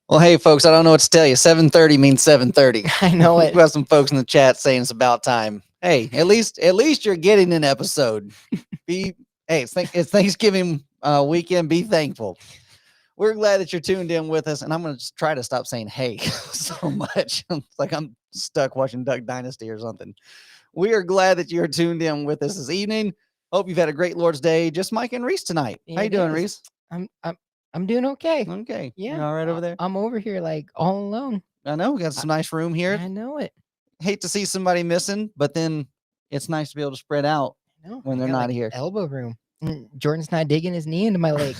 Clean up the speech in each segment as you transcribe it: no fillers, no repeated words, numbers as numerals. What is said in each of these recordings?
Well, hey, folks, I don't know what to tell you. 7:30 means 7:30. I know it. We got some folks in the chat saying it's about time. Hey, at least you're getting an episode. Hey, it's Thanksgiving weekend. Be thankful. We're glad that you're tuned in with us, and I'm going to try to stop saying "hey" so much. It's like I'm stuck watching Duck Dynasty or something. We are glad that you're tuned in with us this evening. Hope you've had a great Lord's Day. Just Mike and Reese tonight. How you doing, Reese? I'm doing okay. Okay. Yeah. You all right over there? I'm over here like all alone. I know. We got some nice room here. I know it. Hate to see somebody missing, but then it's nice to be able to spread out when they're not here. Elbow room. Jordan's not digging his knee into my leg.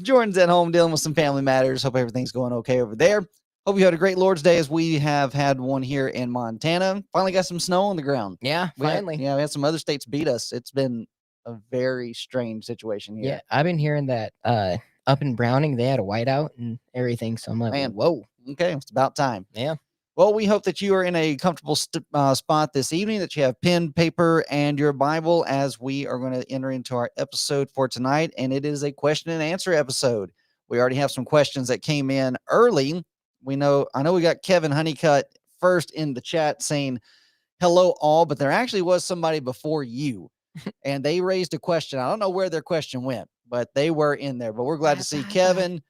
Jordan's at home dealing with some family matters. Hope everything's going okay over there. Hope you had a great Lord's Day as we have had one here in Montana. Finally got some snow on the ground. Yeah, finally. We had some other states beat us. It's been a very strange situation here. Yeah, I've been hearing that up in Browning, they had a whiteout and everything. So I'm like, man, whoa. Okay, it's about time. Yeah. Well, we hope that you are in a comfortable spot this evening, that you have pen, paper, and your Bible as we are going to enter into our episode for tonight. And it is a question and answer episode. We already have some questions that came in early. I know we got Kevin Honeycutt first in the chat saying, hello all, but there actually was somebody before you. And they raised a question. I don't know where their question went, but they were in there. But we're glad to see Kevin.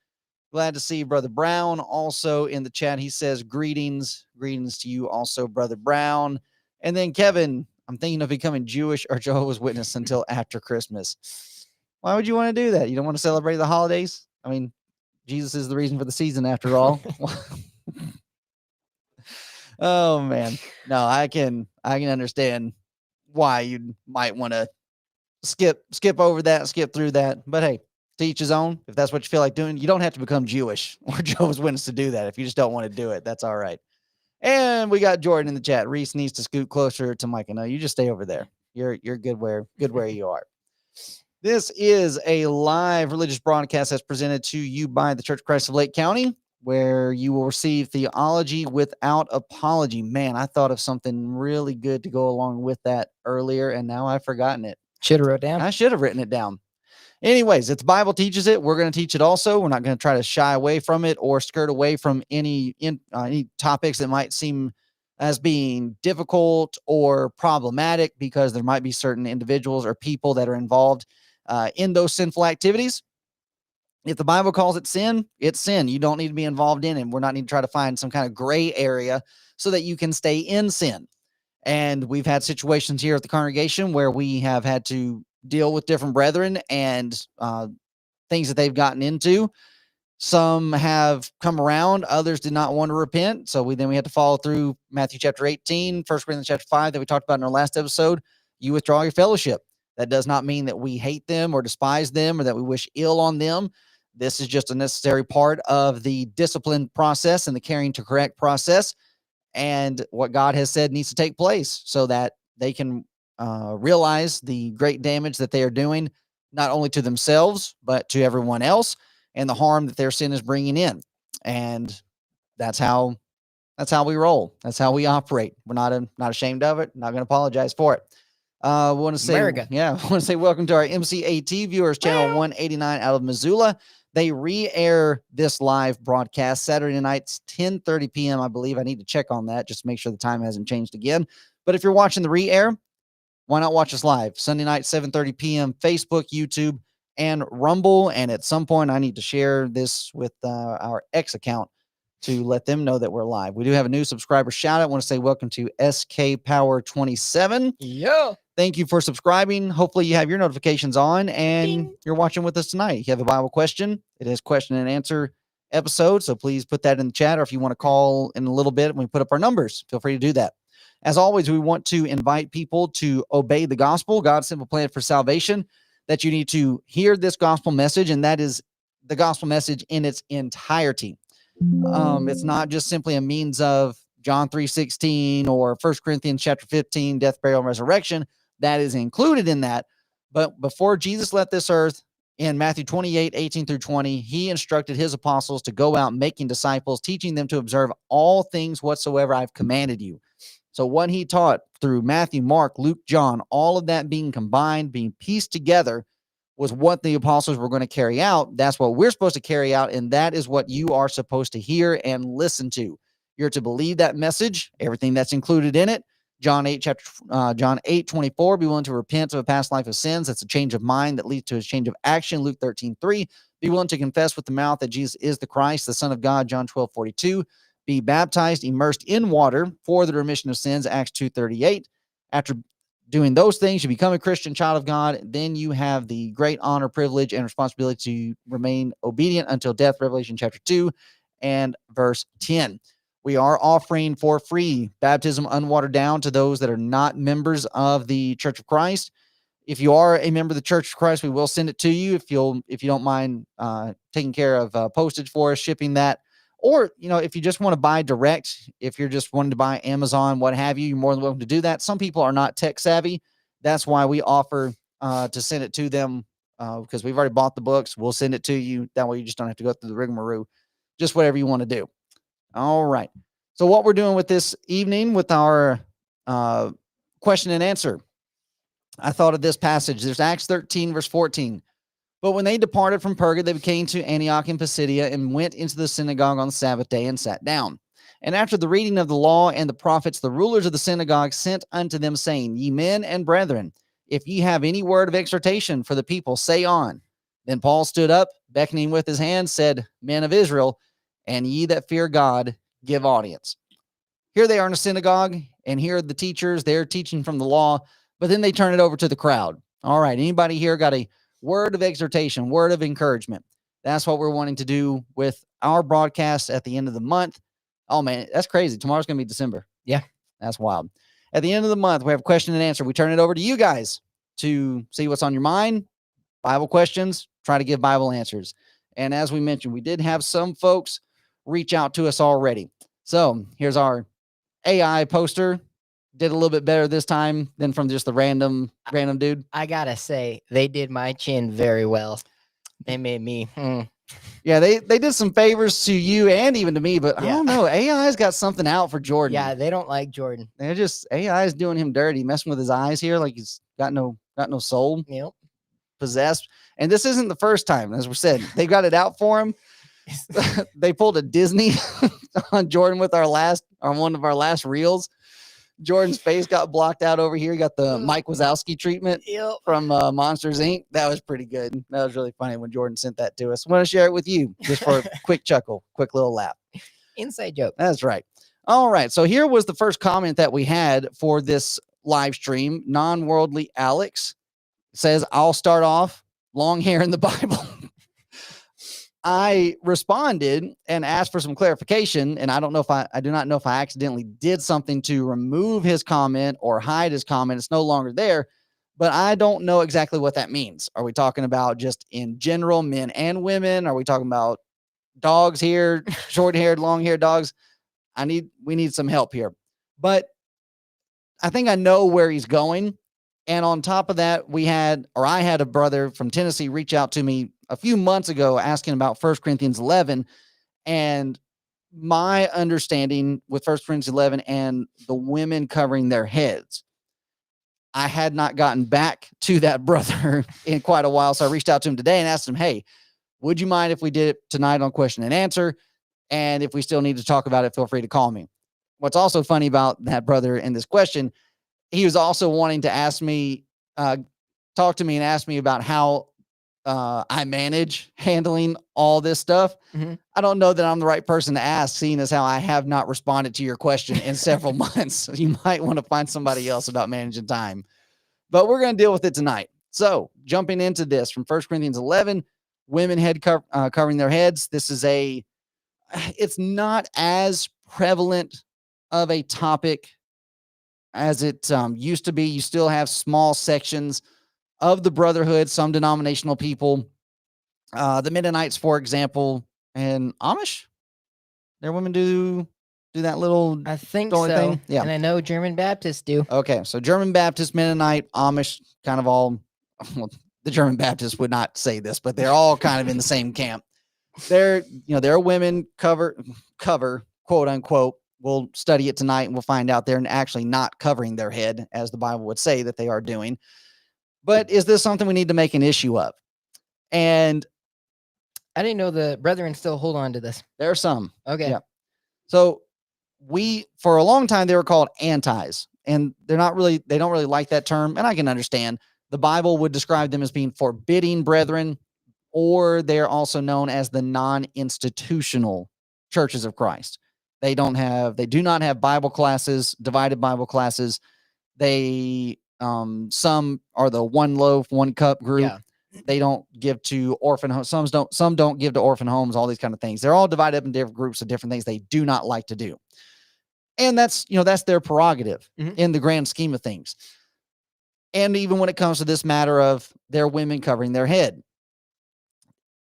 Glad to see Brother Brown also in the chat. He says, greetings to you also, Brother Brown. And then Kevin, I'm thinking of becoming Jewish or Jehovah's Witness until after Christmas. Why would you want to do that? You don't want to celebrate the holidays? I mean, Jesus is the reason for the season after all. Oh man. No, I can understand why you might want to skip over that, skip through that. But hey, to each his own. If that's what you feel like doing, you don't have to become Jewish or Jehovah's Witness to do that. If you just don't want to do it, that's all right. And we got Jordan in the chat. Reese needs to scoot closer to Mike. No, you just stay over there. You're good where you are. This is a live religious broadcast that's presented to you by the Church of Christ of Lake County, where you will receive theology without apology. Man, I thought of something really good to go along with that earlier, and now I've forgotten it. Should have wrote down. I should have written it down. Anyways, if the Bible teaches it, we're going to teach it also. We're not going to try to shy away from it or skirt away from any topics that might seem as being difficult or problematic, because there might be certain individuals or people that are involved in those sinful activities. If the Bible calls it sin, it's sin. You don't need to be involved in it. We're not need to try to find some kind of gray area so that you can stay in sin. And we've had situations here at the congregation where we have had to deal with different brethren and things that they've gotten into. Some have come around, others did not want to repent. So we had to follow through Matthew chapter 18, 1 Corinthians chapter 5 that we talked about in our last episode. You withdraw your fellowship. That does not mean that we hate them or despise them or that we wish ill on them. This is just a necessary part of the discipline process and the caring to correct process. And what God has said needs to take place so that they can realize the great damage that they are doing, not only to themselves, but to everyone else, and the harm that their sin is bringing in. And that's how we roll. That's how we operate. We're not ashamed of it. Not going to apologize for it. We want to say, America. I want to say welcome to our MCAT viewers, channel 189 out of Missoula. They re-air this live broadcast Saturday nights, 10:30 p.m. I believe. I need to check on that just to make sure the time hasn't changed again. But if you're watching the re-air, why not watch us live? Sunday night, 7:30 p.m., Facebook, YouTube, and Rumble. And at some point, I need to share this with our X account to let them know that we're live. We do have a new subscriber shout out. I want to say welcome to SK Power 27. Yeah. Thank you for subscribing. Hopefully you have your notifications on and you're watching with us tonight. If you have a Bible question, it is question and answer episode. So please put that in the chat, or if you want to call in a little bit when we put up our numbers, feel free to do that. As always, we want to invite people to obey the gospel, God's simple plan for salvation, that you need to hear this gospel message, and that is the gospel message in its entirety. It's not just simply a means of John 3:16 or 1 Corinthians chapter 15, death, burial, and resurrection. That is included in that. But before Jesus left this earth, in Matthew 28:18 through 20, he instructed his apostles to go out making disciples, teaching them to observe all things whatsoever I've commanded you. So what he taught through Matthew, Mark, Luke, John, all of that being combined, being pieced together, was what the apostles were going to carry out. That's what we're supposed to carry out, and that is what you are supposed to hear and listen to. You're to believe that message, everything that's included in it. John 8:24, be willing to repent of a past life of sins. That's a change of mind that leads to a change of action. Luke 13:3, be willing to confess with the mouth that Jesus is the Christ, the Son of God. John 12:42, be baptized, immersed in water for the remission of sins. Acts 2:38. After doing those things, you become a Christian child of God. Then you have the great honor, privilege, and responsibility to remain obedient until death. Revelation chapter 2 and verse 10. We are offering for free baptism unwatered down to those that are not members of the Church of Christ. If you are a member of the Church of Christ, we will send it to you if you don't mind taking care of postage for us, shipping that. Or, if you just want to buy direct, if you're just wanting to buy Amazon, what have you, you're more than welcome to do that. Some people are not tech savvy. That's why we offer to send it to them because we've already bought the books. We'll send it to you. That way you just don't have to go through the rigmarole. Just whatever you want to do. All right. So what we're doing with this evening with our question and answer, I thought of this passage. There's Acts 13, verse 14. But when they departed from Perga, they came to Antioch in Pisidia and went into the synagogue on the Sabbath day and sat down. And after the reading of the law and the prophets, the rulers of the synagogue sent unto them, saying, Ye men and brethren, if ye have any word of exhortation for the people, say on. Then Paul stood up, beckoning with his hand, said, Men of Israel, and ye that fear God, give audience. Here they are in a synagogue, and here are the teachers. They're teaching from the law, but then they turn it over to the crowd. All right, anybody here got a word of exhortation, word of encouragement? That's what we're wanting to do with our broadcast at the end of the month. Oh, man, that's crazy. Tomorrow's going to be December. Yeah. That's wild. At the end of the month, we have question and answer. We turn it over to you guys to see what's on your mind, Bible questions, try to give Bible answers. And as we mentioned, we did have some folks reach out to us already. So here's our AI poster. Did a little bit better this time than from just the random dude. I gotta say, they did my chin very well. They made me. Yeah, they did some favors to you and even to me, but I Yeah. don't know. AI's got something out for Jordan. Yeah, they don't like Jordan. They're just AI is doing him dirty, messing with his eyes here, like he's got no soul, Yep. possessed. And this isn't the first time, as we said. They got it out for him. They pulled a Disney on Jordan with one of our last reels. Jordan's face got blocked out over here. He got the Mike Wazowski treatment from Monsters Inc. That was pretty good. That was really funny when Jordan sent that to us. I want to share it with you just for a quick chuckle, quick little laugh. Inside joke. That's right. All right. So here was the first comment that we had for this live stream. Non-worldly Alex says, I'll start off. Long hair in the Bible. I responded and asked for some clarification, and I do not know if I accidentally did something to remove his comment or hide his comment. It's no longer there, but I don't know exactly what that means. Are we talking about just in general, men and women? Are we talking about dogs here, short-haired, long-haired dogs? We need some help here. But I think I know where he's going. And on top of that, I had a brother from Tennessee reach out to me a few months ago asking about 1 Corinthians 11 and my understanding with 1 Corinthians 11 and the women covering their heads. I had not gotten back to that brother in quite a while. So I reached out to him today and asked him, hey, would you mind if we did it tonight on question and answer? And if we still need to talk about it, feel free to call me. What's also funny about that brother in this question, he was also wanting to talk to me and ask me about how I manage handling all this stuff. Mm-hmm. I don't know that I'm the right person to ask, seeing as how I have not responded to your question in several months. You might want to find somebody else about managing time, but we're going to deal with it tonight. So jumping into this from 1 Corinthians 11, women covering their heads. This is it's not as prevalent of a topic as it used to be. You still have small sections of the brotherhood, some denominational people, the Mennonites, for example, and Amish. Their women do that little. I think so. Thing. Yeah, and I know German Baptists do. Okay, so German Baptist, Mennonite, Amish, kind of all. Well, the German Baptists would not say this, but they're all kind of in the same camp. There are women cover quote unquote. We'll study it tonight and we'll find out they're actually not covering their head as the Bible would say that they are doing. But is this something we need to make an issue of? And I didn't know the brethren still hold on to this. there are some. Okay. Yeah. So for a long time, they were called antis, and they don't really like that term. And I can understand. The Bible would describe them as being forbidding brethren, or they're also known as the non-institutional churches of Christ. They do not have Bible classes, divided Bible classes. They, some are the one loaf, one cup group. Yeah. They don't give to orphan homes. Some don't give to orphan homes, all these kind of things. They're all divided up in different groups of different things they do not like to do. And that's their prerogative in the grand scheme of things. And even when it comes to this matter of their women covering their head,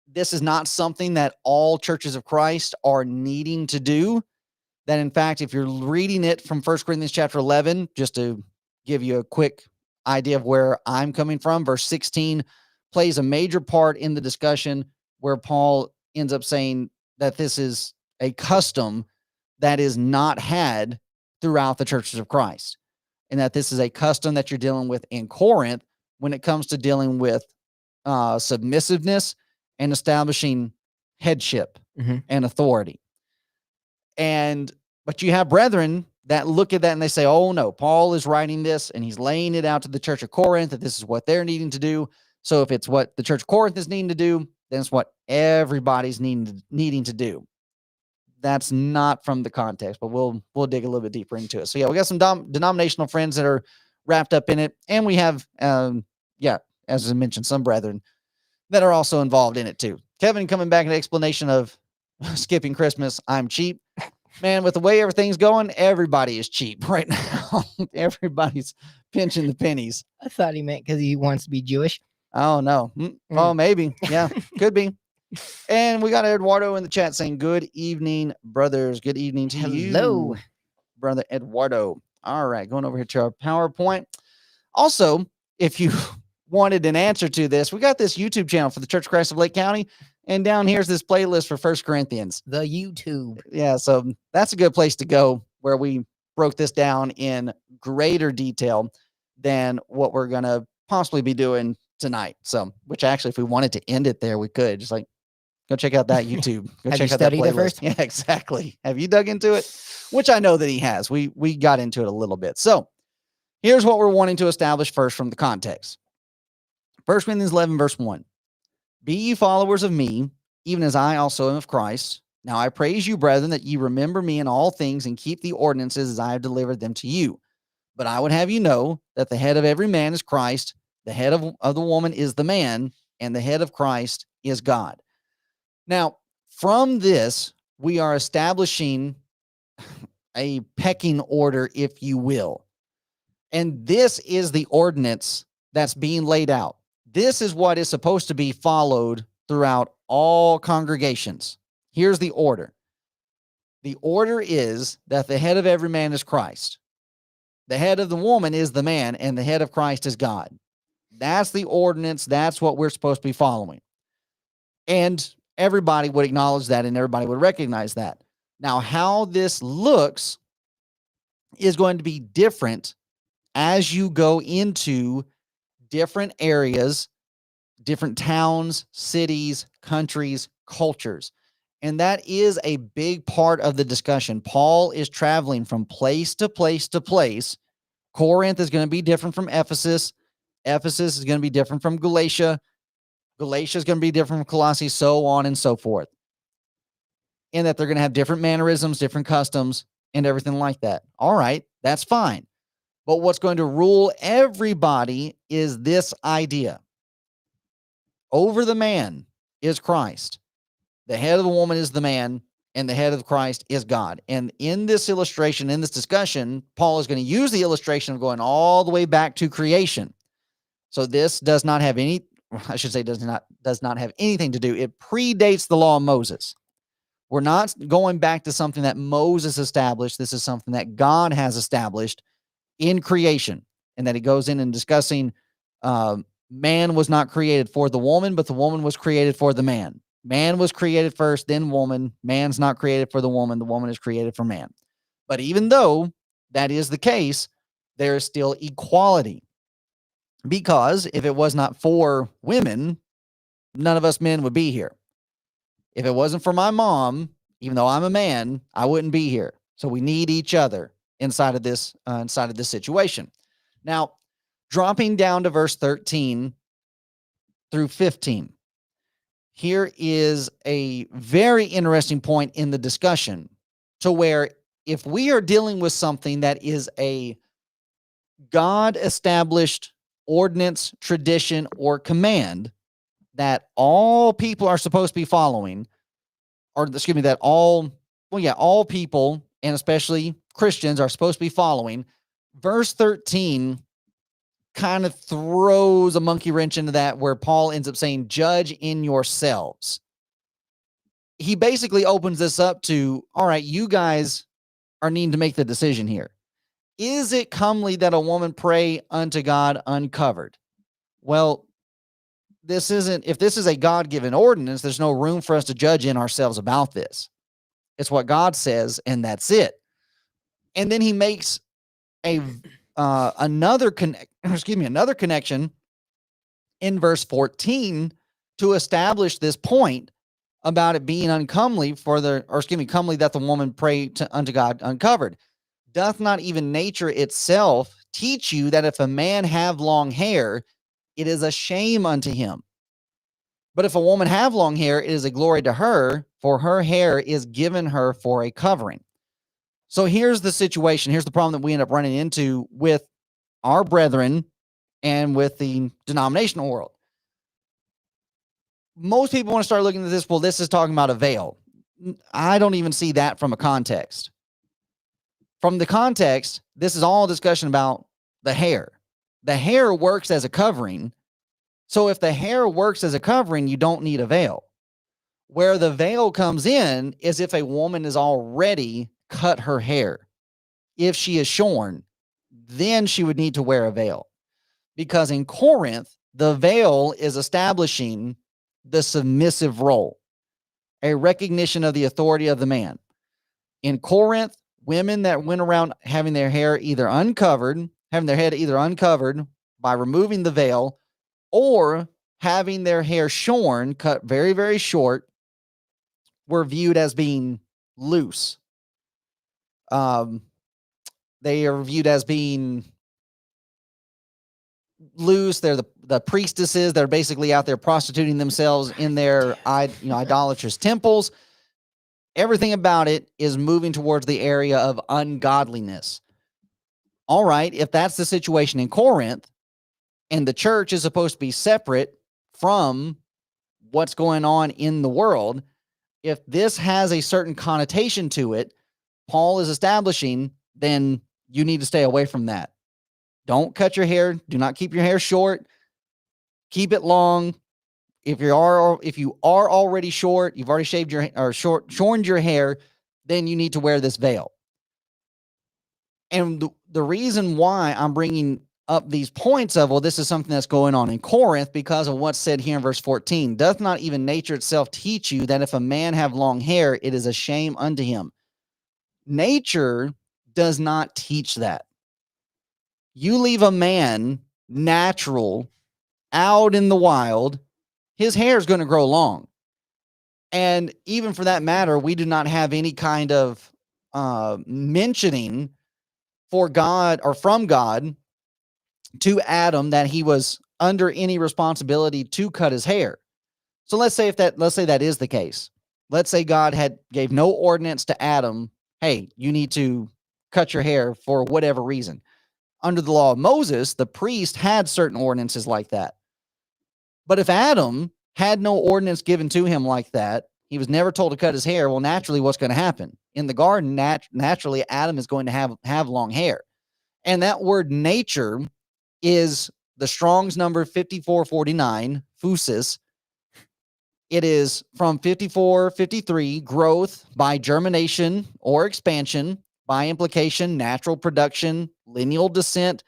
this is not something that all churches of Christ are needing to do. That in fact, if you're reading it from 1 Corinthians chapter 11, just to give you a quick idea of where I'm coming from, verse 16 plays a major part in the discussion where Paul ends up saying that this is a custom that is not had throughout the churches of Christ, and that this is a custom that you're dealing with in Corinth when it comes to dealing with submissiveness and establishing headship and authority. But you have brethren that look at that and they say, oh no, Paul is writing this and he's laying it out to the church of Corinth that this is what they're needing to do. So if it's what the church of Corinth is needing to do, then it's what everybody's needing to do. That's not from the context, but we'll dig a little bit deeper into it. So yeah, we got some denominational friends that are wrapped up in it. And we have, as I mentioned, some brethren that are also involved in it too. Kevin coming back in an explanation of skipping Christmas. I'm cheap. Man, with the way everything's going, everybody is cheap right now. Everybody's pinching the pennies. I thought he meant because he wants to be Jewish. Oh, no. Oh, maybe. Yeah, could be. And we got Eduardo in the chat saying, good evening, brothers. Good evening to you. Hello, brother Eduardo. All right, going over here to our PowerPoint. Also, if you wanted an answer to this, we got this YouTube channel for the Church of Christ of Lake County. And down here's this playlist for 1 Corinthians. The YouTube. Yeah, so that's a good place to go where we broke this down in greater detail than what we're going to possibly be doing tonight. So, which actually, if we wanted to end it there, we could. Just like, go check out that YouTube. Go Have check you out that studied it playlist. first? Yeah, exactly. Have you dug into it? Which I know that he has. We got into it a little bit. So, here's what we're wanting to establish first from the context. 1 Corinthians 11, verse 1. Be ye followers of me, even as I also am of Christ. Now I praise you, brethren, that ye remember me in all things and keep the ordinances as I have delivered them to you. But I would have you know that the head of every man is Christ, the head of the woman is the man, and the head of Christ is God. Now, from this, we are establishing a pecking order, if you will. And this is the ordinance that's being laid out. This is what is supposed to be followed throughout all congregations. Here's the order. The order is that the head of every man is Christ. The head of the woman is the man, and the head of Christ is God. That's the ordinance. That's what we're supposed to be following. And everybody would acknowledge that, and everybody would recognize that. Now, how this looks is going to be different as you go into different areas, different towns, cities, countries, cultures. And that is a big part of the discussion. Paul is traveling from place to place to place. Corinth is going to be different from Ephesus. Ephesus is going to be different from Galatia. Galatia is going to be different from Colossae, so on and so forth. And that they're going to have different mannerisms, different customs, and everything like that. All right, that's fine. But what's going to rule everybody is this idea. Over the man is Christ. The head of the woman is the man, and the head of Christ is God. And in this illustration, in this discussion, Paul is going to use the illustration of going all the way back to creation. So this does not have any, I should say does not have anything to do. It predates the law of Moses. We're not going back to something that Moses established. This is something that God has established in creation, and that he goes in and discussing man was not created for the woman, but the woman was created for the man. Man was created first, then woman. Man's not created for the woman is created for man. But even though that is the case, there is still equality. Because if it was not for women, none of us men would be here. If it wasn't for my mom, even though I'm a man, I wouldn't be here. So we need each other inside of this situation. Now, dropping down to verse 13 through 15. Here is a very interesting point in the discussion to where if we are dealing with something that is a God-established ordinance, tradition, or command that all people are supposed to be following, or excuse me, that all people, and especially Christians, are supposed to be following, verse 13 kind of throws a monkey wrench into that, where Paul ends up saying, judge in yourselves. He basically opens this up to, all right, you guys are needing to make the decision here. Is it comely that a woman pray unto God uncovered? Well, if this is a God-given ordinance, there's no room for us to judge in ourselves about this. It's what God says, and that's it. And then he makes another connection in verse 14 to establish this point about it being comely that the woman pray unto God uncovered. Doth not even nature itself teach you that if a man have long hair, it is a shame unto him? But if a woman have long hair, it is a glory to her, for her hair is given her for a covering. So here's the situation. Here's the problem that we end up running into with our brethren and with the denominational world. Most people want to start looking at this. Well, this is talking about a veil. I don't even see that from a context. From the context, this is all a discussion about the hair. The hair works as a covering. So if the hair works as a covering, you don't need a veil. Where the veil comes in is if a woman is already cut her hair. If she is shorn, then she would need to wear a veil. Because in Corinth, the veil is establishing the submissive role, a recognition of the authority of the man. In Corinth, women that went around having their head either uncovered by removing the veil, or having their hair shorn, cut very, very short, were viewed as being loose. They are viewed as being loose. They're the priestesses that are basically out there prostituting themselves in their idolatrous temples. Everything about it is moving towards the area of ungodliness. All right, if that's the situation in Corinth, and the church is supposed to be separate from what's going on in the world, if this has a certain connotation to it, Paul is establishing, then you need to stay away from that. Don't cut your hair. Do not keep your hair short. Keep it long. If you are already short, you've already shaved your or shorn your hair, then you need to wear this veil. And the reason why I'm bringing up these points of, well, this is something that's going on in Corinth, because of what's said here in verse 14. Doth not even nature itself teach you that if a man have long hair, it is a shame unto him? Nature does not teach that. You leave a man natural out in the wild, his hair is going to grow long. And even for that matter, we do not have any kind of mentioning for God or from God to Adam that he was under any responsibility to cut his hair. So let's say that is the case. Let's say God gave no ordinance to Adam, hey, you need to cut your hair for whatever reason. Under the law of Moses, the priest had certain ordinances like that. But if Adam had no ordinance given to him like that, he was never told to cut his hair, well, naturally, what's going to happen? In the garden, naturally, Adam is going to have long hair. And that word nature is the Strong's number 5449, phusis. It is from 5453, growth by germination or expansion, by implication, natural production, lineal descent,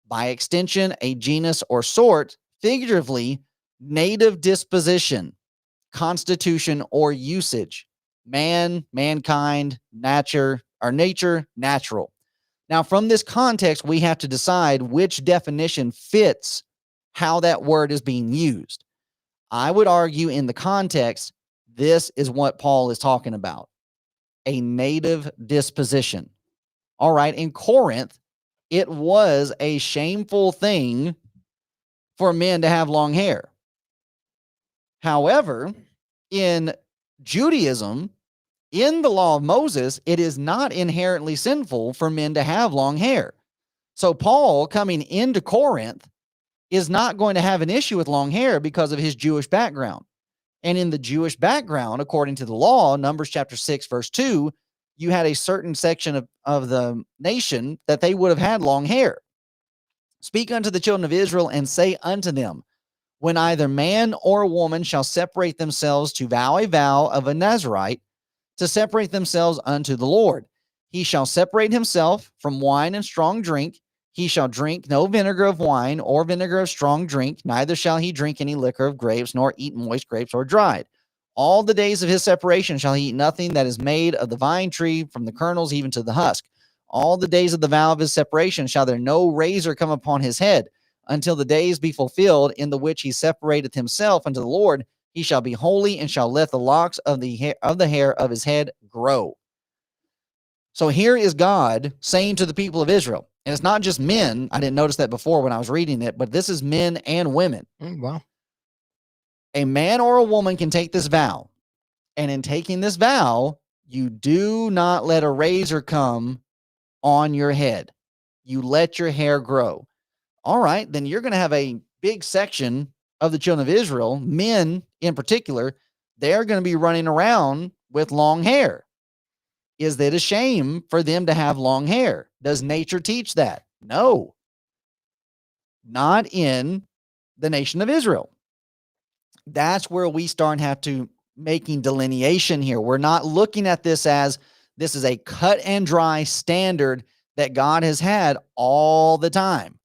by extension, a genus or sort, figuratively, native disposition, constitution or usage, man, mankind, nature, natural. Now, from this context, we have to decide which definition fits how that word is being used. I would argue in the context, this is what Paul is talking about, a native disposition. All right, in Corinth, it was a shameful thing for men to have long hair. However, in Judaism, in the law of Moses, it is not inherently sinful for men to have long hair. So Paul coming into Corinth is not going to have an issue with long hair because of his Jewish background. And in the Jewish background, according to the law, Numbers chapter 6, verse 2, you had a certain section of the nation that they would have had long hair. Speak unto the children of Israel and say unto them, when either man or woman shall separate themselves to vow a vow of a Nazarite, to separate themselves unto the Lord, he shall separate himself from wine and strong drink. He shall drink no vinegar of wine or vinegar of strong drink, neither shall he drink any liquor of grapes, nor eat moist grapes or dried. All the days of his separation shall he eat nothing that is made of the vine tree, from the kernels even to the husk. All the days of the vow of his separation shall there no razor come upon his head, until the days be fulfilled in the which he separateth himself unto the Lord. He shall be holy, and shall let the locks of the hair of his head grow. So here is God saying to the people of Israel, and it's not just men. I didn't notice that before when I was reading it, but this is men and women. Wow. A man or a woman can take this vow, and in taking this vow, you do not let a razor come on your head. You let your hair grow. All right, then you're going to have a big section of the children of Israel, men in particular, they're going to be running around with long hair. Is it a shame for them to have long hair? Does nature teach that? No. Not in the nation of Israel. That's where we start have to making delineation here. We're not looking at this as this is a cut and dry standard that God has had all the time.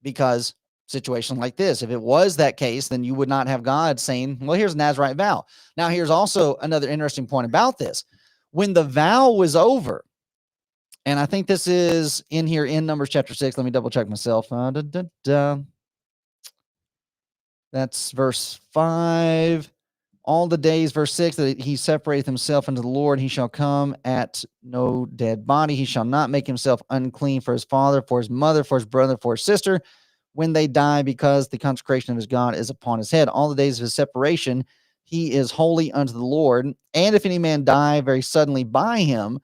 Because situation like this, if it was that case, then you would not have God saying, well, here's a Nazarite vow. Now, here's also another interesting point about this. When the vow was over, and I think this is in here in Numbers chapter 6. Let me double check myself. That's verse 5. All the days, verse 6, that he separateth himself unto the Lord, he shall come at no dead body. He shall not make himself unclean for his father, for his mother, for his brother, for his sister, when they die, because the consecration of his God is upon his head. All the days of his separation, he is holy unto the Lord. And if any man die very suddenly by him,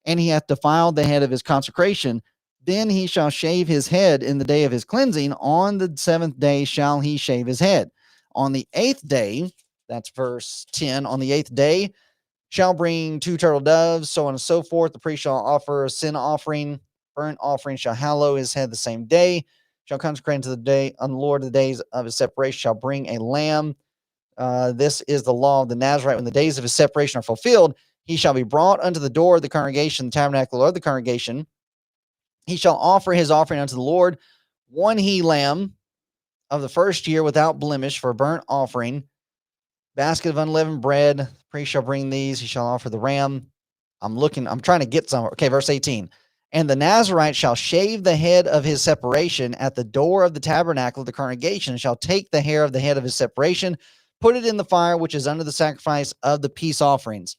and he hath defiled the head of his consecration, then he shall shave his head in the day of his cleansing. On the 7th day shall he shave his head. On the 8th day, that's verse 10, on the 8th day shall bring 2 turtle doves, so on and so forth. The priest shall offer a sin offering, burnt offering, shall hallow his head the same day, shall consecrate to the day on the Lord, the days of his separation, shall bring a lamb. This is the law of the Nazarite. When the days of his separation are fulfilled, he shall be brought unto the door of the congregation, the tabernacle of the congregation. He shall offer his offering unto the Lord, 1 he lamb of the first year without blemish for a burnt offering, basket of unleavened bread. The priest shall bring these. He shall offer the ram. I'm trying to get somewhere. Okay, verse 18. And the Nazarite shall shave the head of his separation at the door of the tabernacle of the congregation, and shall take the hair of the head of his separation, put it in the fire, which is under the sacrifice of the peace offerings.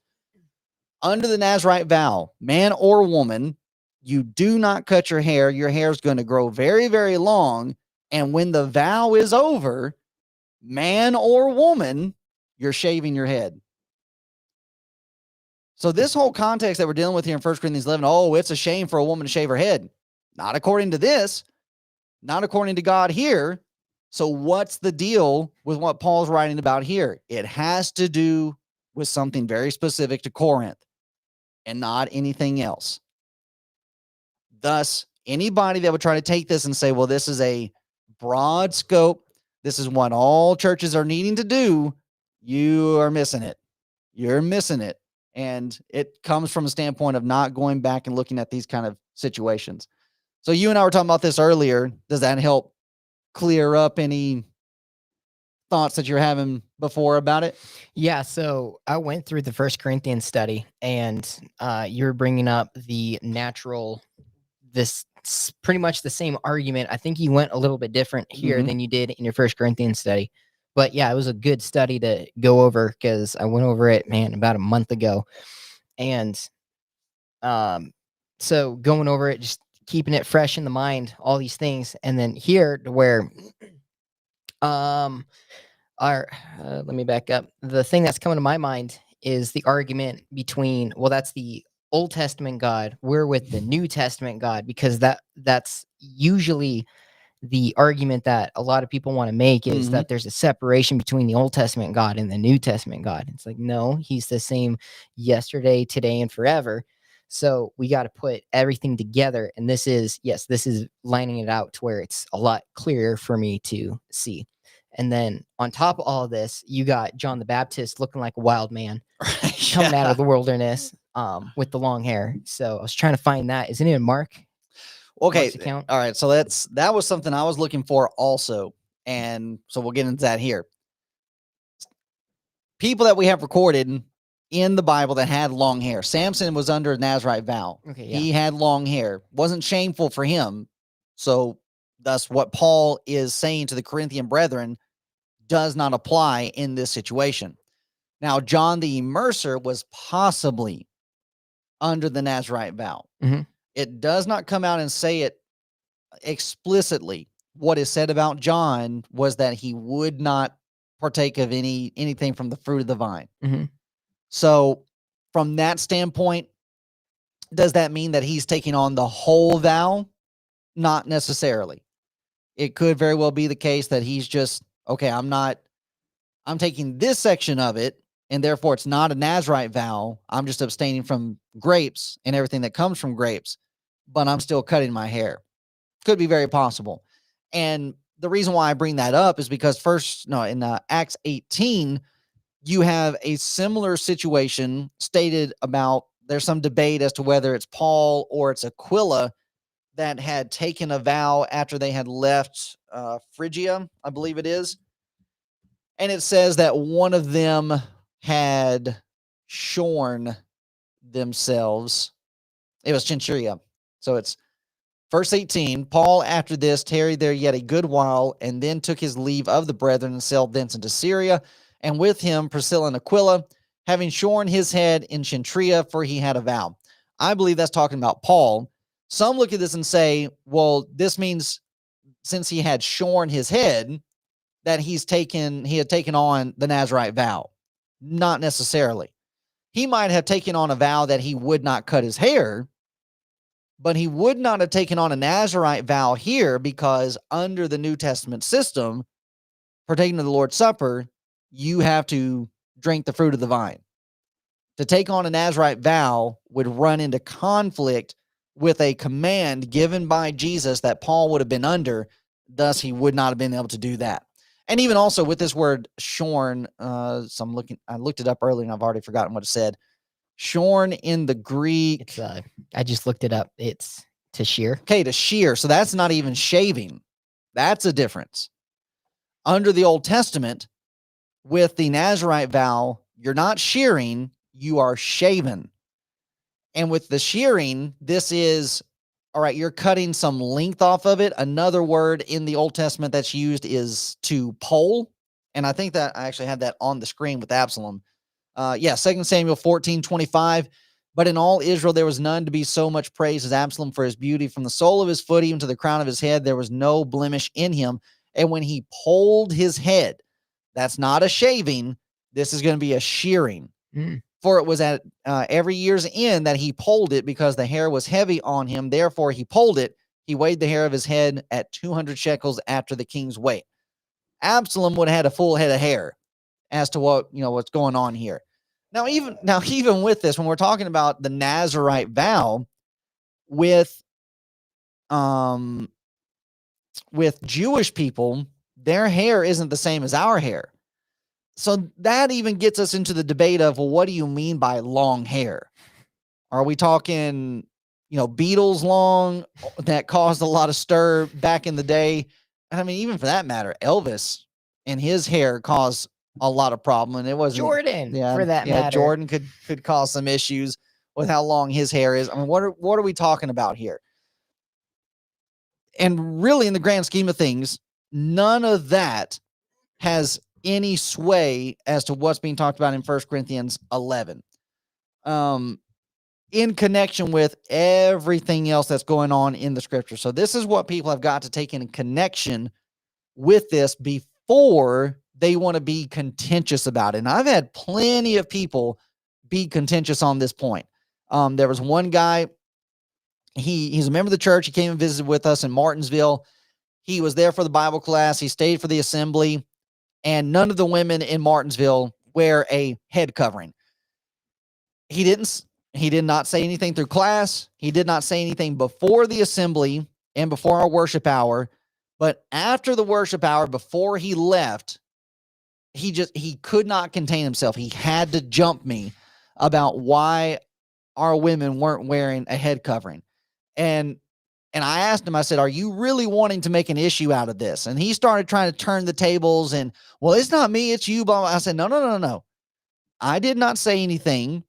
Under the Nazarite vow, man or woman, you do not cut your hair. Your hair is going to grow very, very long. And when the vow is over, man or woman, you're shaving your head. So this whole context that we're dealing with here in 1 Corinthians 11, oh, it's a shame for a woman to shave her head. Not according to this, not according to God here. So what's the deal with what Paul's writing about here? It has to do with something very specific to Corinth and not anything else. Thus, anybody that would try to take this and say, well, this is a broad scope, this is what all churches are needing to do, you are missing it. You're missing it. And it comes from a standpoint of not going back and looking at these kind of situations. So you and I were talking about this earlier. Does that help clear up any thoughts that you're having before about it? Yeah, so I went through the 1 Corinthians study, and you're bringing up the natural, this pretty much the same argument. I think you went a little bit different here than you did in your 1 Corinthians study. But yeah, it was a good study to go over because I went over it, man, about a month ago. And so going over it, just keeping it fresh in the mind, all these things. And then here to where um our let me back up. The thing that's coming to my mind is the argument between, well, that's the Old Testament God, we're with the New Testament God, because that's usually the argument that a lot of people want to make is Mhm. that there's a separation between the Old Testament God and the New Testament God. It's like, no, he's the same yesterday, today, and forever. So we got to put everything together. And this is, yes, this is lining it out to where it's a lot clearer for me to see. And then on top of all of this, you got John the Baptist looking like a wild man coming out Yeah. of the wilderness with the long hair. So I was trying to find that. Isn't it in Mark? Okay. Mark's account? All right. So that was something I was looking for also. And so we'll get into that here. People that we have recorded in the Bible that had long hair. Samson was under a Nazarite vow. Okay, yeah. He had long hair. Wasn't shameful for him. So thus what Paul is saying to the Corinthian brethren does not apply in this situation. Now, John the Immerser was possibly under the Nazarite vow. Mhm. It does not come out and say it explicitly. What is said about John was that he would not partake of anything from the fruit of the vine. Mhm. So, from that standpoint, does that mean that he's taking on the whole vow? Not necessarily. It could very well be the case that he's just, okay, I'm taking this section of it, and therefore it's not a Nazarite vow. I'm just abstaining from grapes and everything that comes from grapes, but I'm still cutting my hair. Could be very possible. And the reason why I bring that up is because in Acts 18, you have a similar situation stated about, there's some debate as to whether it's Paul or it's Aquila that had taken a vow after they had left Phrygia, I believe it is. And it says that one of them had shorn themselves. It was Centuria. So it's verse 18. Paul, after this, tarried there yet a good while, and then took his leave of the brethren and sailed thence into Syria. And with him Priscilla and Aquila, having shorn his head in Centuria, for he had a vow. I believe that's talking about Paul. Some look at this and say, well, this means since he had shorn his head, that he had taken on the Nazarite vow. Not necessarily. He might have taken on a vow that he would not cut his hair, but he would not have taken on a Nazarite vow here because under the New Testament system, partaking of the Lord's Supper, you have to drink the fruit of the vine. To take on a Nazarite vow would run into conflict with a command given by Jesus that Paul would have been under. Thus, he would not have been able to do that. And even also with this word shorn, I looked it up earlier and I've already forgotten what it said. Shorn in the Greek. It's I just looked it up. It's to shear. Okay, to shear. So that's not even shaving. That's a difference. Under the Old Testament, with the Nazarite vow, you're not shearing, you are shaven. And with the shearing, this is, all right, you're cutting some length off of it. Another word in the Old Testament that's used is to poll. And I think that I actually had that on the screen with Absalom. 2 Samuel 14:25. But in all Israel, there was none to be so much praised as Absalom for his beauty. From the sole of his foot even to the crown of his head, there was no blemish in him. And when he polled his head, that's not a shaving. This is going to be a shearing. Mm. For it was at every year's end that he polled it, because the hair was heavy on him. Therefore he polled it. He weighed the hair of his head at 200 shekels after the king's weight. Absalom would have had a full head of hair as to what's going on here. Now, even with this, when we're talking about the Nazarite vow with Jewish people, their hair isn't the same as our hair. So that even gets us into the debate of, well, what do you mean by long hair? Are we talking, Beatles long that caused a lot of stir back in the day? I mean, even for that matter, Elvis and his hair caused a lot of problem, and it wasn't Jordan, for that matter. Jordan could cause some issues with how long his hair is. I mean, what are we talking about here? And really, in the grand scheme of things, none of that has any sway as to what's being talked about in 1 Corinthians 11. In connection with everything else that's going on in the scripture. So this is what people have got to take in connection with this before they want to be contentious about it. And I've had plenty of people be contentious on this point. There was one guy, he's a member of the church. He came and visited with us in Martinsville. He was there for the Bible class. He stayed for the assembly, and none of the women in Martinsville wear a head covering. He did not say anything through class. He did not say anything before the assembly and before our worship hour. But after the worship hour, before he left, he could not contain himself. He had to jump me about why our women weren't wearing a head covering. And I asked him, I said, are you really wanting to make an issue out of this? And he started trying to turn the tables and, well, it's not me, it's you. Blah, blah. I said, no. I did not say anything.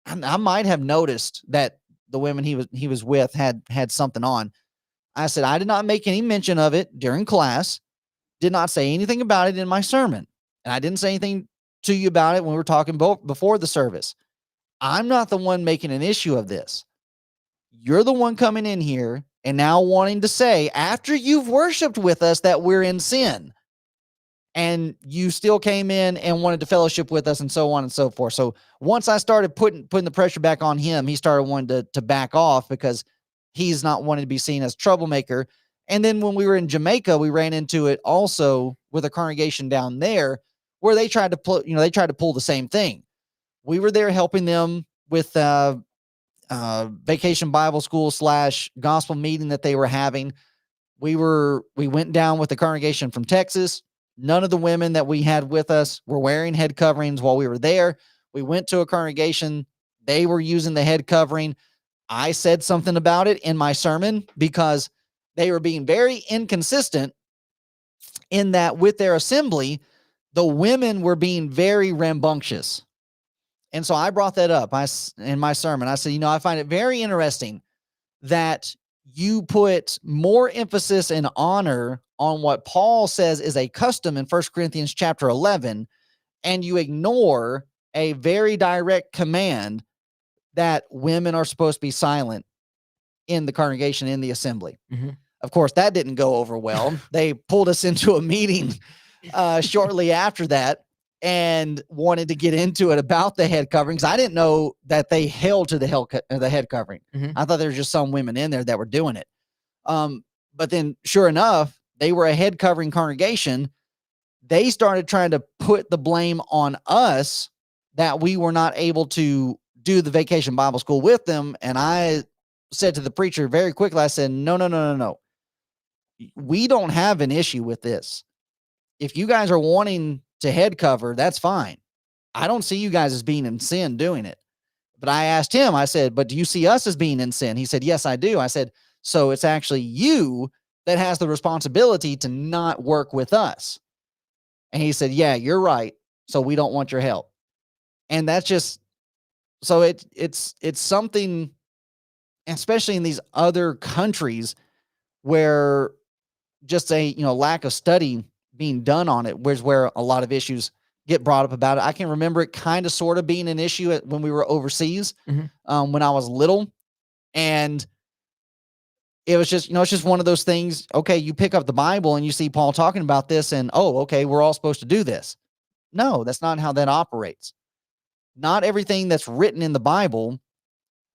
I might have noticed that the women he was with had something on. I said, I did not make any mention of it during class, did not say anything about it in my sermon. And I didn't say anything to you about it when we were talking before the service. I'm not the one making an issue of this. You're the one coming in here and now wanting to say, after you've worshiped with us, that we're in sin. And you still came in and wanted to fellowship with us and so on and so forth. So once I started putting the pressure back on him, he started wanting to back off because he's not wanting to be seen as troublemaker. And then when we were in Jamaica, we ran into it also with a congregation down there where they tried to pull the same thing. We were there helping them with Vacation Bible School / gospel meeting that they were having. We went down with the congregation from Texas. None of the women that we had with us were wearing head coverings while we were there. We went to a congregation. They were using the head covering. I said something about it in my sermon because they were being very inconsistent in that with their assembly, the women were being very rambunctious. And so I brought that up in my sermon. I said, I find it very interesting that you put more emphasis and honor on what Paul says is a custom in 1 Corinthians chapter 11, and you ignore a very direct command that women are supposed to be silent in the congregation, in the assembly. Mm-hmm. Of course, that didn't go over well. They pulled us into a meeting shortly after that and wanted to get into it about the head coverings. I didn't know that they held to the head covering. Mm-hmm. I thought there was just some women in there that were doing it. But then sure enough, they were a head covering congregation. They started trying to put the blame on us that we were not able to do the Vacation Bible School with them. And I said to the preacher very quickly, I said, no. We don't have an issue with this. If you guys are wanting to head cover, that's fine. I don't see you guys as being in sin doing it. But I asked him, I said, but do you see us as being in sin? He said, yes, I do. I said, so it's actually you that has the responsibility to not work with us. And he said, yeah, you're right. So we don't want your help. And that's just, so it's something, especially in these other countries where just a, lack of study being done on it, where a lot of issues get brought up about it. I can remember it kind of sort of being an issue when we were overseas, mm-hmm. When I was little. And it was just, it's just one of those things. Okay, you pick up the Bible and you see Paul talking about this and, oh, okay, we're all supposed to do this. No, that's not how that operates. Not everything that's written in the Bible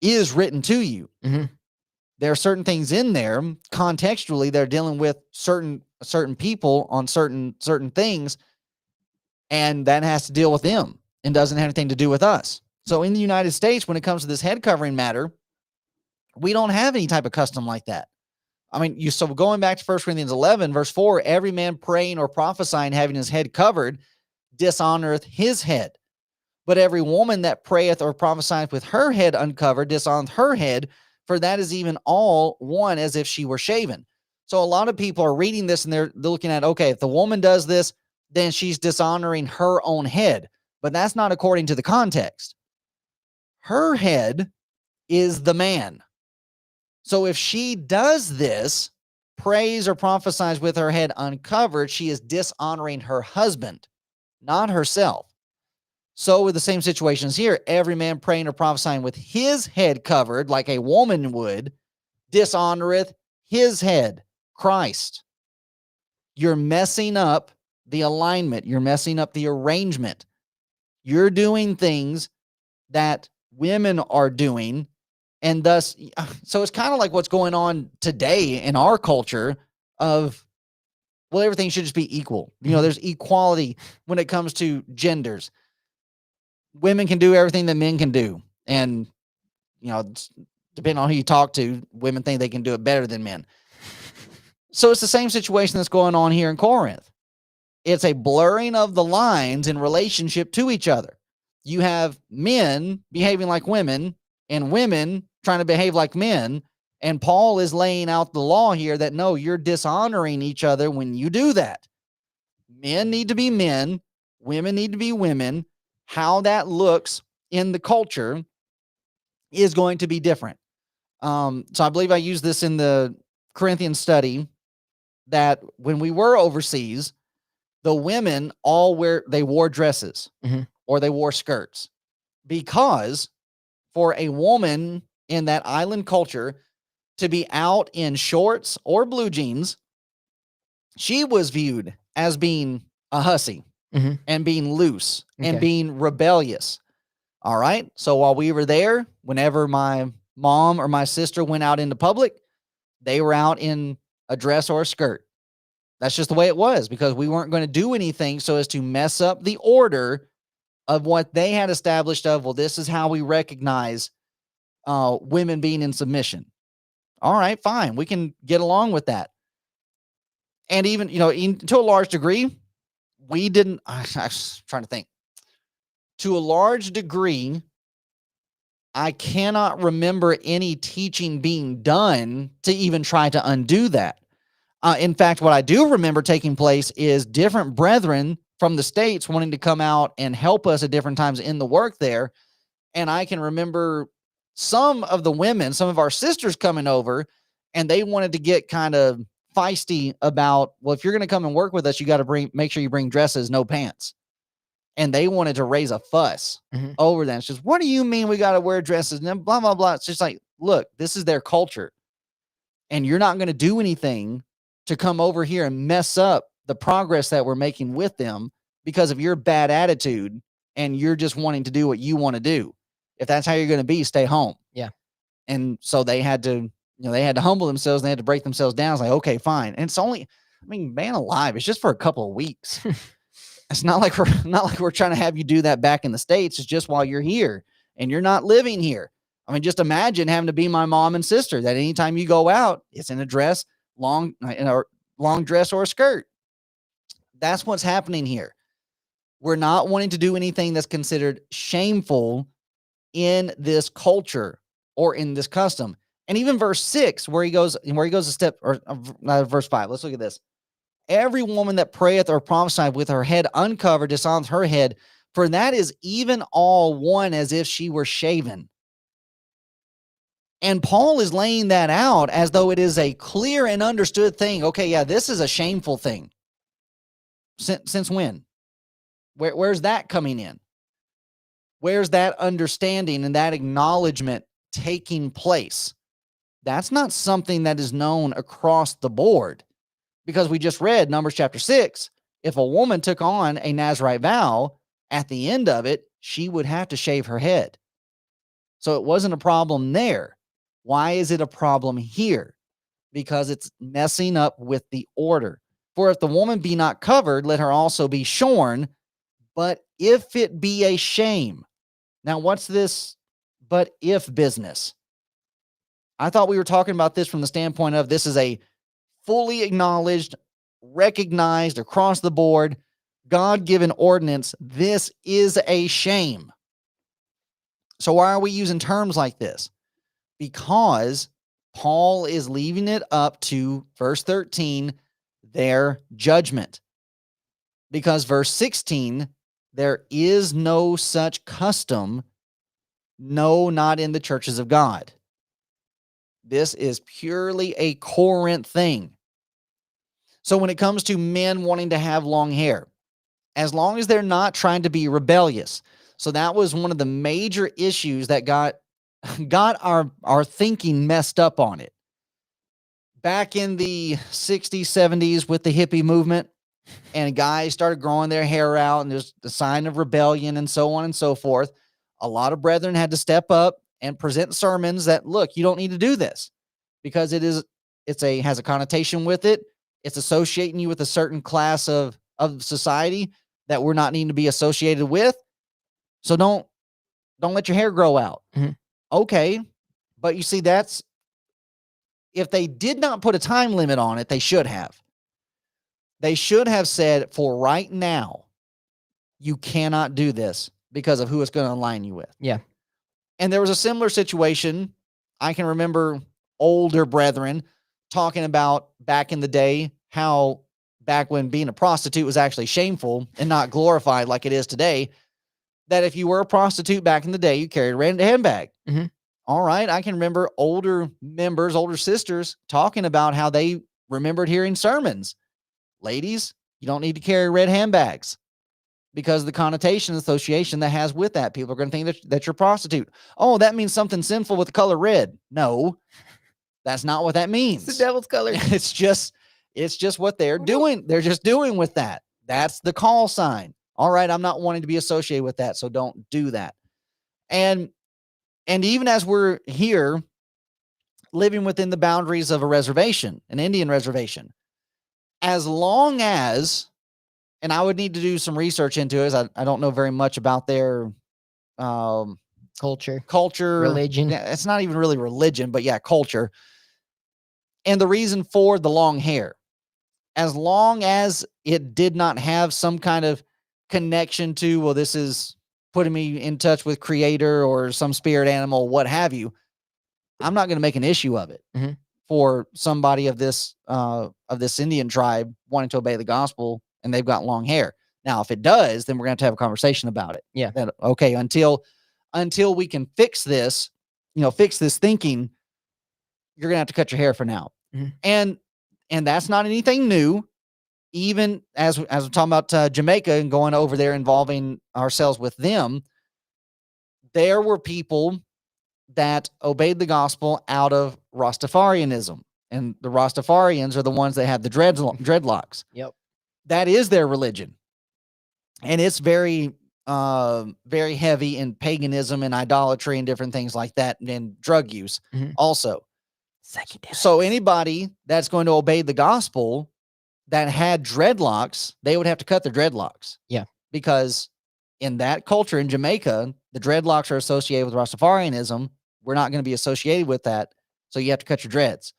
is written to you. Mm-hmm. There are certain things in there contextually that are dealing with certain people on certain things, and that has to deal with them and doesn't have anything to do with us. So in the United States, when it comes to this head covering matter, we don't have any type of custom like that. I mean, so going back to 1 Corinthians 11, verse 4, every man praying or prophesying having his head covered dishonoreth his head. But every woman that prayeth or prophesieth with her head uncovered dishonoreth her head, for that is even all one as if she were shaven. So a lot of people are reading this and they're looking at, okay, if the woman does this, then she's dishonoring her own head. But that's not according to the context. Her head is the man. So if she does this, prays or prophesies with her head uncovered, she is dishonoring her husband. not herself. So with the same situations here, every man praying or prophesying with his head covered like a woman would dishonoreth his head, Christ. You're messing up the alignment. You're messing up the arrangement. You're doing things that women are doing. And thus, so it's kind of like what's going on today in our culture of, well, everything should just be equal. There's equality when it comes to genders. Women can do everything that men can do. And, depending on who you talk to, women think they can do it better than men. So it's the same situation that's going on here in Corinth. It's a blurring of the lines in relationship to each other. You have men behaving like women and women trying to behave like men. And Paul is laying out the law here that no, you're dishonoring each other when you do that. Men need to be men. Women need to be women. How that looks in the culture is going to be different. So I believe I used this in the Corinthian study that when we were overseas, the women they wore dresses or they wore skirts, because for a woman in that island culture to be out in shorts or blue jeans, she was viewed as being a hussy and being loose and being rebellious. All right. So while we were there, whenever my mom or my sister went out into public, they were out in a dress or a skirt. That's just the way it was, because we weren't going to do anything so as to mess up the order of what they had established of, well, this is how we recognize women being in submission. All right, fine. We can get along with that. And even, to a large degree, we didn't, I was trying to think. To a large degree, I cannot remember any teaching being done to even try to undo that. In fact, what I do remember taking place is different brethren from the States wanting to come out and help us at different times in the work there. And I can remember some of the women, some of our sisters coming over, and they wanted to get kind of feisty about, well, if you're going to come and work with us, you got to make sure you bring dresses, no pants. And they wanted to raise a fuss over that. It's just, what do you mean we got to wear dresses? And then blah, blah, blah. It's just like, look, this is their culture. And you're not going to do anything to come over here and mess up the progress that we're making with them because of your bad attitude and you're just wanting to do what you want to do. If that's how you're going to be, stay home. Yeah. And so they had to, they had to humble themselves. And they had to break themselves down. It's like, okay, fine. And it's only, man alive, it's just for a couple of weeks. It's not like we're trying to have you do that back in the States. It's just while you're here and you're not living here. Just imagine having to be my mom and sister, that anytime you go out, it's in a dress, long dress or a skirt. That's what's happening here. We're not wanting to do anything that's considered shameful in this culture or in this custom. And even verse 6, where he goes a step, or verse 5, let's look at this. Every woman that prayeth or prophesieth with her head uncovered dishonors her head, for that is even all one as if she were shaven. And Paul is laying that out as though it is a clear and understood thing. Okay, yeah, this is a shameful thing. Since when? Where's that coming in? Where's that understanding and that acknowledgement taking place? That's not something that is known across the board, because we just read Numbers chapter 6. If a woman took on a Nazirite vow, at the end of it, she would have to shave her head. So it wasn't a problem there. Why is it a problem here? Because it's messing up with the order. For if the woman be not covered, let her also be shorn. But if it be a shame. Now, what's this but if business? I thought we were talking about this from the standpoint of this is a fully acknowledged, recognized across the board, God-given ordinance. This is a shame. So why are we using terms like this? Because Paul is leaving it up to verse 13, their judgment. Because verse 16, there is no such custom, no, not in the churches of God. This is purely a Corinth thing. So when it comes to men wanting to have long hair, as long as they're not trying to be rebellious. So that was one of the major issues that got our thinking messed up on it. Back in the 60s, 70s with the hippie movement, and guys started growing their hair out, and there's the sign of rebellion and so on and so forth. A lot of brethren had to step up and present sermons that, look, you don't need to do this because has a connotation with it. It's associating you with a certain class of society that we're not needing to be associated with. So don't let your hair grow out. Mhm. Okay. But you see, if they did not put a time limit on it, they should have. They should have said, for right now, you cannot do this because of who it's going to align you with. Yeah. And there was a similar situation. I can remember older brethren talking about back in the day, how back when being a prostitute was actually shameful and not glorified like it is today, that if you were a prostitute back in the day, you carried a red handbag. Mhm. All right. I can remember older sisters talking about how they remembered hearing sermons. Ladies, you don't need to carry red handbags because of the connotation association that has with that. People are going to think that you're a prostitute. Oh, that means something sinful with the color red. No, that's not what that means. It's the devil's color. It's just what they're doing. They're just doing with that. That's the call sign. All right. I'm not wanting to be associated with that. So don't do that. And even as we're here living within the boundaries of a reservation, an Indian reservation, as long as, and I would need to do some research into it, as I don't know very much about their culture, religion. Yeah, it's not even really religion, but yeah, culture. And the reason for the long hair, as long as it did not have some kind of connection to, well, this is putting me in touch with creator or some spirit animal, what have you, I'm not going to make an issue of it. Mm-hmm. For somebody of this Indian tribe wanting to obey the gospel and they've got long hair. Now, if it does, then we're going to have a conversation about it. Yeah. That, okay. Until we can fix this thinking, you're going to have to cut your hair for now. Mm-hmm. And that's not anything new. Even as we're talking about Jamaica and going over there, involving ourselves with them, there were people that obeyed the gospel out of Rastafarianism. And the Rastafarians are the ones that have the dreadlocks. Yep. That is their religion. And it's very, very heavy in paganism and idolatry and different things like that, and drug use also. Psychedelics. So anybody that's going to obey the gospel that had dreadlocks, they would have to cut their dreadlocks. Yeah. Because in that culture in Jamaica, the dreadlocks are associated with Rastafarianism. We're not going to be associated with that. So you have to cut your dreads.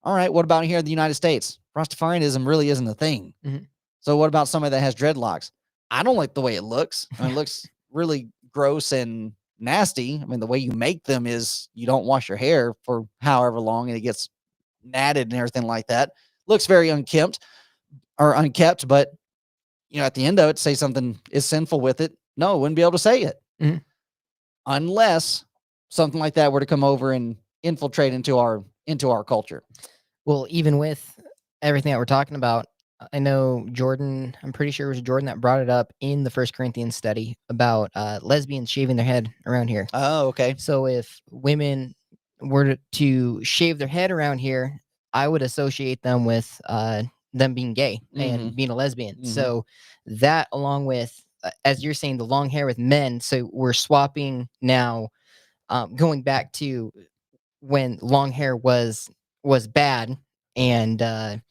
All right. What about here in the United States? Rastafarianism really isn't a thing. Mm-hmm. So what about somebody that has dreadlocks? I don't like the way it looks. I mean, it looks really gross and nasty. I mean, the way you make them is you don't wash your hair for however long and it gets matted and everything like that. Looks very unkept, but at the end of it, say something is sinful with it. No, wouldn't be able to say it. Mm-hmm. Unless something like that were to come over and infiltrate into our culture. Well, even with everything that we're talking about, I know Jordan, I'm pretty sure it was Jordan that brought it up in the 1 Corinthians study about lesbians shaving their head around here. Oh, okay. So if women were to shave their head around here, I would associate them with them being gay and being a lesbian. Mm-hmm. So that, along with, as you're saying, the long hair with men. So we're swapping now, going back to when long hair was bad. And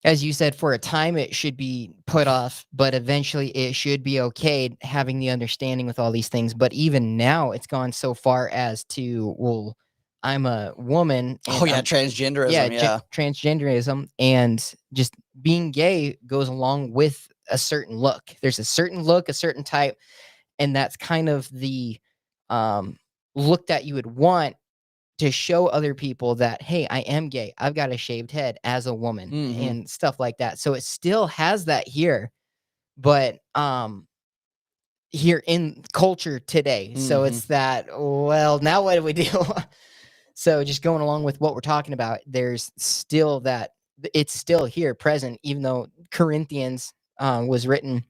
as you said, for a time it should be put off, but eventually it should be okay, having the understanding with all these things. But even now it's gone so far as to, well, I'm a woman. Transgenderism. Yeah, transgenderism, and just being gay goes along with a certain look. There's a certain look, a certain type, and that's kind of the look that you would want to show other people that, hey, I am gay. I've got a shaved head as a woman and stuff like that. So it still has that here, but here in culture today. So it's that, well, now what do we do? So just going along with what we're talking about, there's still that, it's still here present, even though Corinthians was written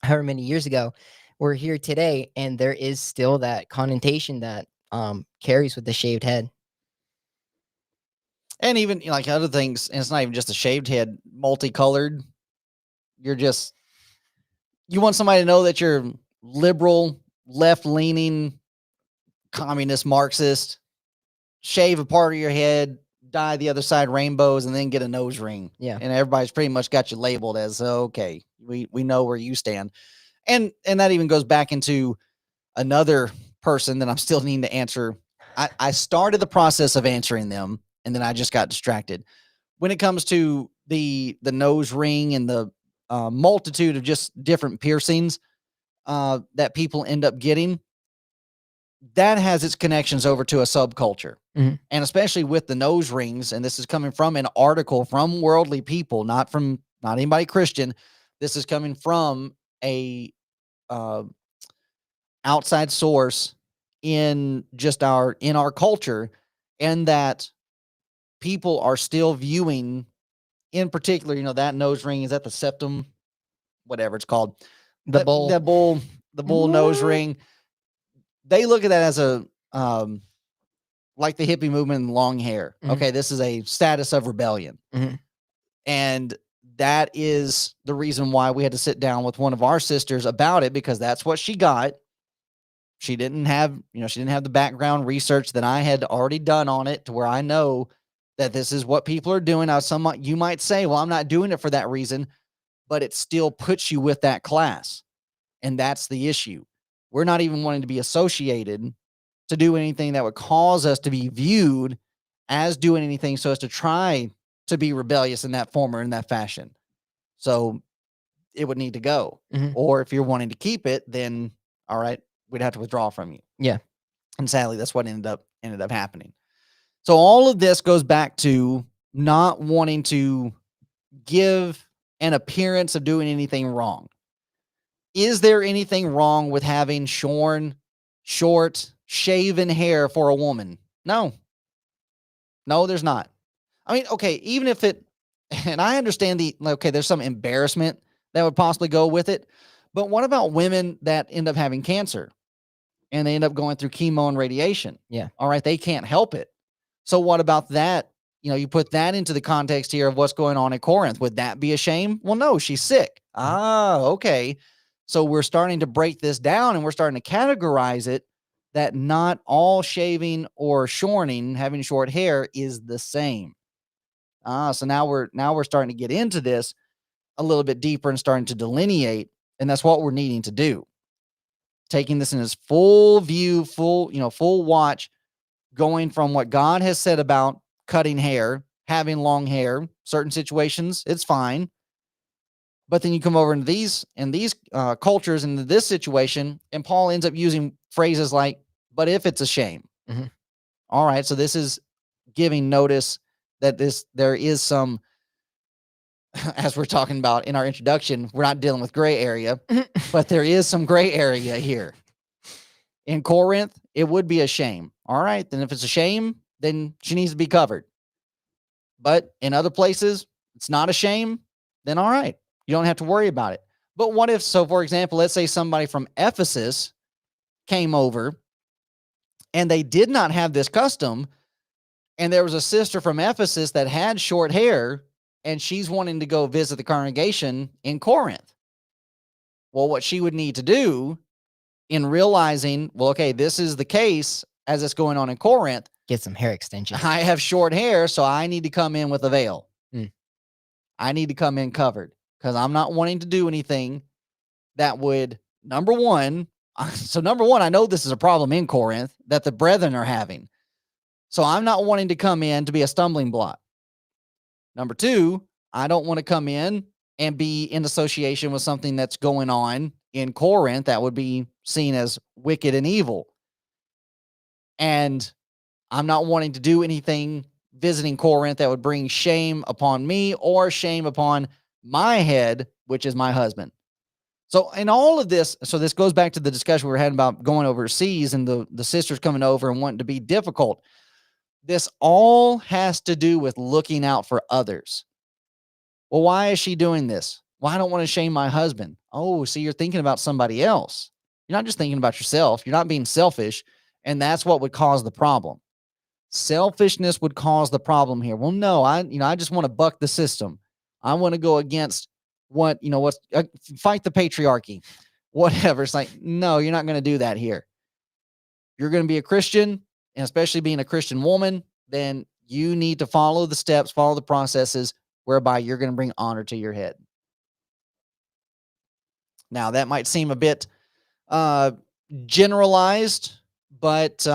however many years ago, we're here today, and there is still that connotation that carries with the shaved head. And even like other things, and it's not even just a shaved head, multicolored. You're just, you want somebody to know that you're liberal, left leaning, communist, Marxist. Shave a part of your head, dye the other side rainbows, and then get a nose ring. Yeah. And everybody's pretty much got you labeled as, okay, we know where you stand. And that even goes back into another person that I'm still needing to answer. I started the process of answering them, and then I just got distracted. When it comes to the nose ring and the multitude of just different piercings that people end up getting, that has its connections over to a subculture. Mhm. And especially with the nose rings, and this is coming from an article from Worldly People, not anybody Christian. This is coming from a outside source in our culture, and that people are still viewing, in particular, that nose ring is at the septum, whatever it's called, The bowl. the bull nose What? ring. They look at that as a like the hippie movement and long hair. Mhm. Okay, this is a status of rebellion. Mhm. And that is the reason why we had to sit down with one of our sisters about it, because that's what she got. She didn't have the background research that I had already done on it, to where I know that this is what people are doing. Now, you might say, well, I'm not doing it for that reason, but it still puts you with that class. And that's the issue. We're not even wanting to be associated to do anything that would cause us to be viewed as doing anything so as to try to be rebellious in that form or in that fashion. So it would need to go. Mhm. Or if you're wanting to keep it, then all right, we'd have to withdraw from you. Yeah. And sadly, that's what ended up happening. So all of this goes back to not wanting to give an appearance of doing anything wrong. Is there anything wrong with having shorn, short, shaven hair for a woman? No. No, there's not. I mean, okay, even if it, and I understand there's some embarrassment that would possibly go with it, but what about women that end up having cancer and they end up going through chemo and radiation? Yeah. All right, they can't help it. So what about that? You put that into the context here of what's going on in Corinth. Would that be a shame? Well, no, she's sick. Ah, okay. So we're starting to break this down, and we're starting to categorize it that not all shaving or shorning, having short hair, is the same. So now we're starting to get into this a little bit deeper and starting to delineate, and that's what we're needing to do. Taking this in its full view, full watch, going from what God has said about cutting hair, having long hair, certain situations, it's fine. But then you come over into these cultures, into this situation, and Paul ends up using phrases like, but if it's a shame. Mhm. All right. So this is giving notice that there is some, as we're talking about in our introduction, we're not dealing with gray area, but there is some gray area here. In Corinth, it would be a shame. All right. Then if it's a shame, then she needs to be covered. But in other places, it's not a shame, then all right. You don't have to worry about it. But what if, so for example, let's say somebody from Ephesus came over and they did not have this custom, and there was a sister from Ephesus that had short hair, and she's wanting to go visit the congregation in Corinth. Well, what she would need to do in realizing, well, okay, this is the case as it's going on in Corinth. Get some hair extensions. I have short hair, so I need to come in with a veil. Mm. I need to come in covered, because I'm not wanting to do anything that would, number one, I know this is a problem in Corinth that the brethren are having. So I'm not wanting to come in to be a stumbling block. Number two, I don't want to come in and be in association with something that's going on in Corinth that would be seen as wicked and evil. And I'm not wanting to do anything visiting Corinth that would bring shame upon me or shame upon my head, which is my husband. So in all of this, so this goes back to the discussion we were having about going overseas and the sisters coming over and wanting to be difficult. This all has to do with looking out for others. Well, why is she doing this? Well, I don't want to shame my husband. Oh, see, you're thinking about somebody else. You're not just thinking about yourself. You're not being selfish. And that's what would cause the problem. Selfishness would cause the problem here. Well, no, I just want to buck the system. I want to go against what's fight the patriarchy, whatever. It's like, no, you're not going to do that here. You're going to be a Christian, and especially being a Christian woman, then you need to follow the steps, follow the processes whereby you're going to bring honor to your head. Now, that might seem a bit generalized, but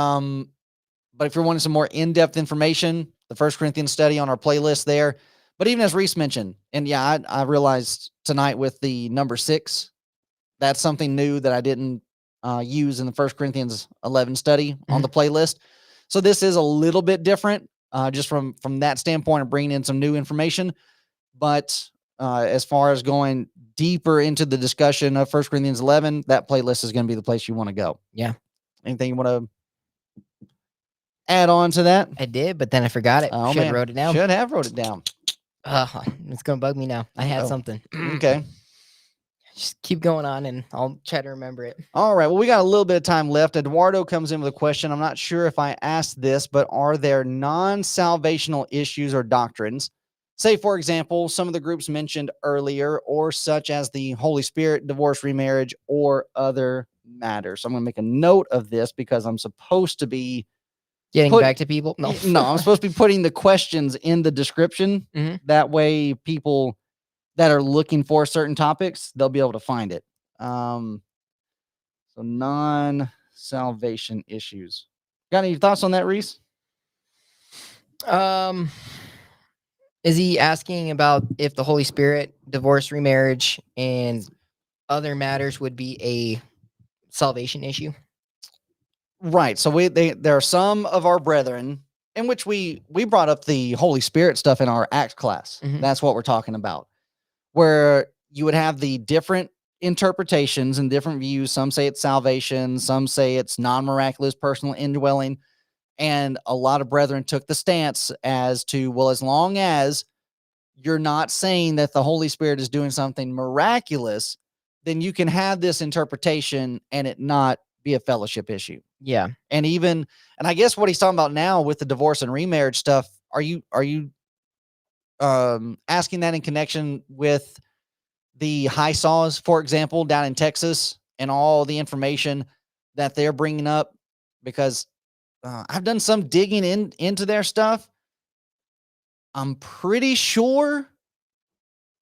if you're wanting some more in-depth information, the 1 Corinthians study on our playlist there. But even as Reese mentioned, and yeah, I realized tonight with the number 6, that's something new that I didn't use in the 1 Corinthians 11 study on the playlist. So this is a little bit different, just from that standpoint of bringing in some new information. But as far as going deeper into the discussion of 1 Corinthians 11, that playlist is going to be the place you want to go. Yeah. Anything you want to add on to that? I did, but then I forgot it. Oh, Should have wrote it down. Should have wrote it down. It's going to bug me now. I had something. Okay. Just keep going on and I'll try to remember it. All right. Well, we got a little bit of time left. Eduardo comes in with a question. I'm not sure if I asked this, but are there non-salvational issues or doctrines? Say, for example, some of the groups mentioned earlier, or such as the Holy Spirit, divorce, remarriage, or other matters. So I'm going to make a note of this because I'm supposed to be getting back to people. No, I'm supposed to be putting the questions in the description. That way people that are looking for certain topics, they'll be able to find it. So non-salvation issues. Got any thoughts on that, Reese? Is he asking about if the Holy Spirit, divorce, remarriage, and other matters would be a salvation issue? Right. So there are some of our brethren in which we brought up the Holy Spirit stuff in our Acts class. That's what we're talking about, where you would have the different interpretations and different views. Some say it's salvation. Some say it's non-miraculous personal indwelling. And a lot of brethren took the stance as to, well, as long as you're not saying that the Holy Spirit is doing something miraculous, then you can have this interpretation and it not be a fellowship issue. Yeah. And I guess what he's talking about now with the divorce and remarriage stuff, are you asking that in connection with the high saws, for example, down in Texas, and all the information that they're bringing up? Because I've done some digging into their stuff. I'm pretty sure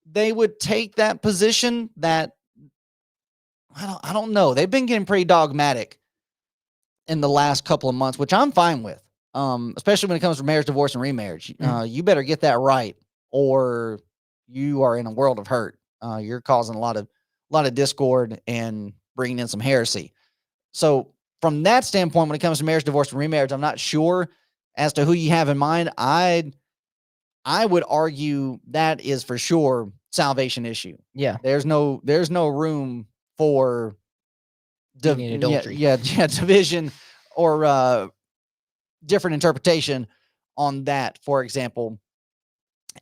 they would take that position that I don't know. They've been getting pretty dogmatic in the last couple of months, which I'm fine with. Especially when it comes to marriage, divorce, and remarriage. You better get that right, or you are in a world of hurt. You're causing a lot of discord and bringing in some heresy. So from that standpoint, when it comes to marriage, divorce, and remarriage, I'm not sure as to who you have in mind. I would argue that is for sure salvation issue. Yeah. There's no room for adultery. Division or different interpretation on that, for example.